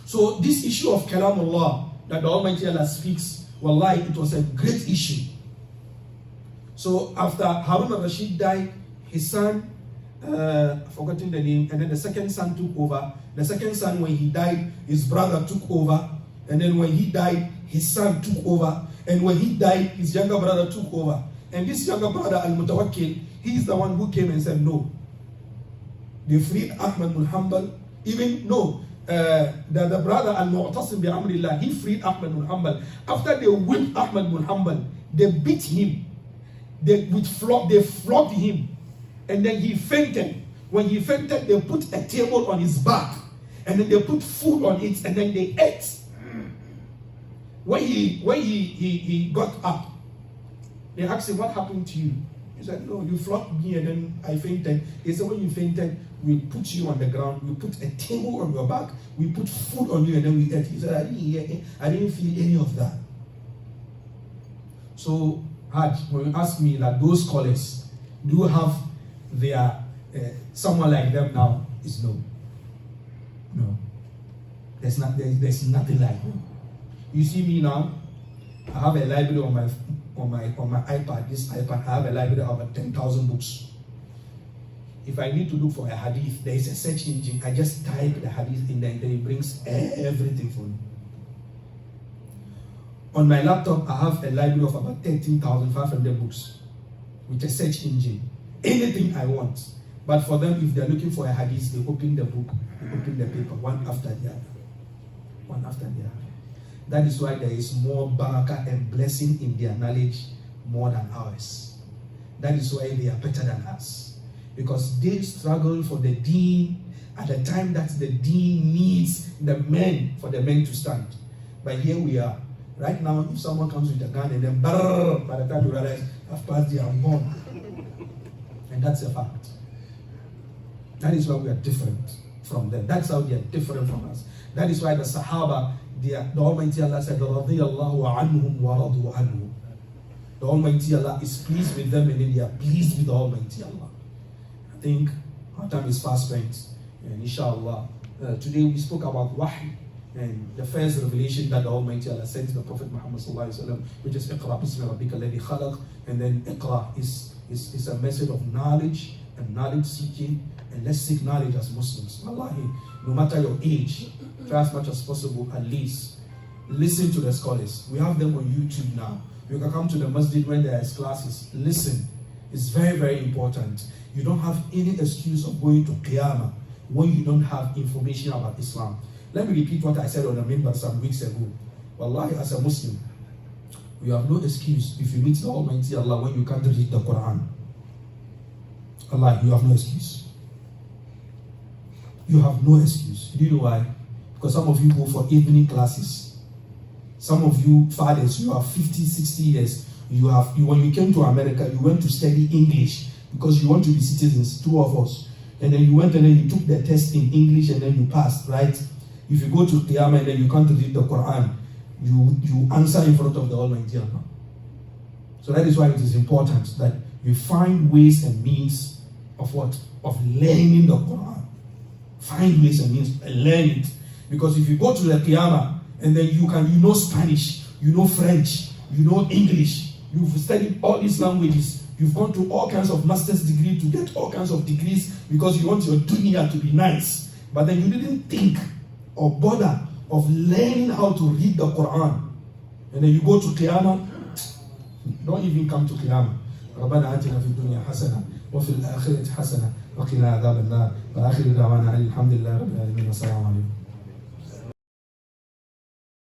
So this issue of Kalamullah that the Almighty Allah speaks, wallahi, it was a great issue. So after Harun al-Rashid died, his son, forgetting the name, and then the second son took over. The second son, when he died, his brother took over. And then when he died, his son took over. And when he died, his younger brother took over. And this younger brother, Al-Mutawakkil, he is the one who came and said no. They freed Ahmad ibn Hanbal. The brother Al-Mu'tasim bi Amrillah, he freed Ahmad ibn Hanbal. After they whipped Ahmad ibn Hanbal, they beat him. They flogged him. And then he fainted. When he fainted, they put a table on his back. And then they put food on it, and then they ate. When he got up, they asked him, what happened to you? He said, no, you flogged me and then I fainted. He said, when you fainted, we put you on the ground, we put a table on your back, we put food on you, and then we ate. He said, I didn't feel any of that. So, Hajj, when you ask me that those scholars do have their someone like them now, is no. No. There's nothing like them. You see me now, I have a library on my iPad. This iPad, I have a library of about 10,000 books. If I need to look for a hadith, there is a search engine. I just type the hadith in there, and then it brings everything for me. On my laptop, I have a library of about 13,500 books. with a search engine. Anything I want. But for them, if they're looking for a hadith, they open the book, they open the paper, one after the other. One after the other. That is why there is more barakah and blessing in their knowledge more than ours. That is why they are better than us. Because they struggle for the deen at the time that the deen needs the men, for the men to stand. But here we are. Right now, if someone comes with a gun and then brrr, by the time you realize, I've passed the gone. And that's a fact. That is why we are different from them. That's how they are different from us. That is why the Sahaba, the Almighty Allah said, رَضِيَ اللَّهُ عَنْهُمْ وَرَضُوا عَنْهُ. The Almighty Allah is pleased with them and then they are pleased with the Almighty Allah. I think our time is fast spent. And inshallah, today we spoke about Wahy and the first revelation that the Almighty Allah sent to the Prophet Muhammad ﷺ, which is Iqra bismi rabbika alladhi khalaq. And then Iqra is a message of knowledge and knowledge seeking. And let's seek knowledge as Muslims. Wallahi, no matter your age, try as much as possible, at least listen to the scholars. We have them on YouTube now. You can come to the Masjid when there is classes. Listen. It's very, very important. You don't have any excuse of going to Qiyamah when you don't have information about Islam. Let me repeat what I said on the minbar some weeks ago. Wallahi, as a Muslim, you have no excuse if you meet the Almighty Allah when you can't read the Quran. Allah, you have no excuse. You have no excuse. Do you know why? Because some of you go for evening classes. Some of you fathers, you have 50, 60 years. When you came to America, you went to study English because you want to be citizens, two of us. And then you went and then you took the test in English and then you passed, right? If you go to Qiyamah and then you can't read the Quran, you answer in front of the Almighty Allah. So that is why it is important that you find ways and means of what? Of learning the Quran. Find ways and means and learn it. Because if you go to the Qiyamah and then you know Spanish, you know French, you know English, you've studied all these languages, you've gone to all kinds of master's degree to get all kinds of degrees because you want your dunya to be nice. But then you didn't think or bother of learning how to read the Quran. And then you go to Qiyamah, don't even come to Qiyamah. ربنا آتنا في الدنيا حسنة وفي الآخرة حسنة وقنا عذاب النار وآخر دعوانا الحمد لله رب العالمين والسلام عليكم.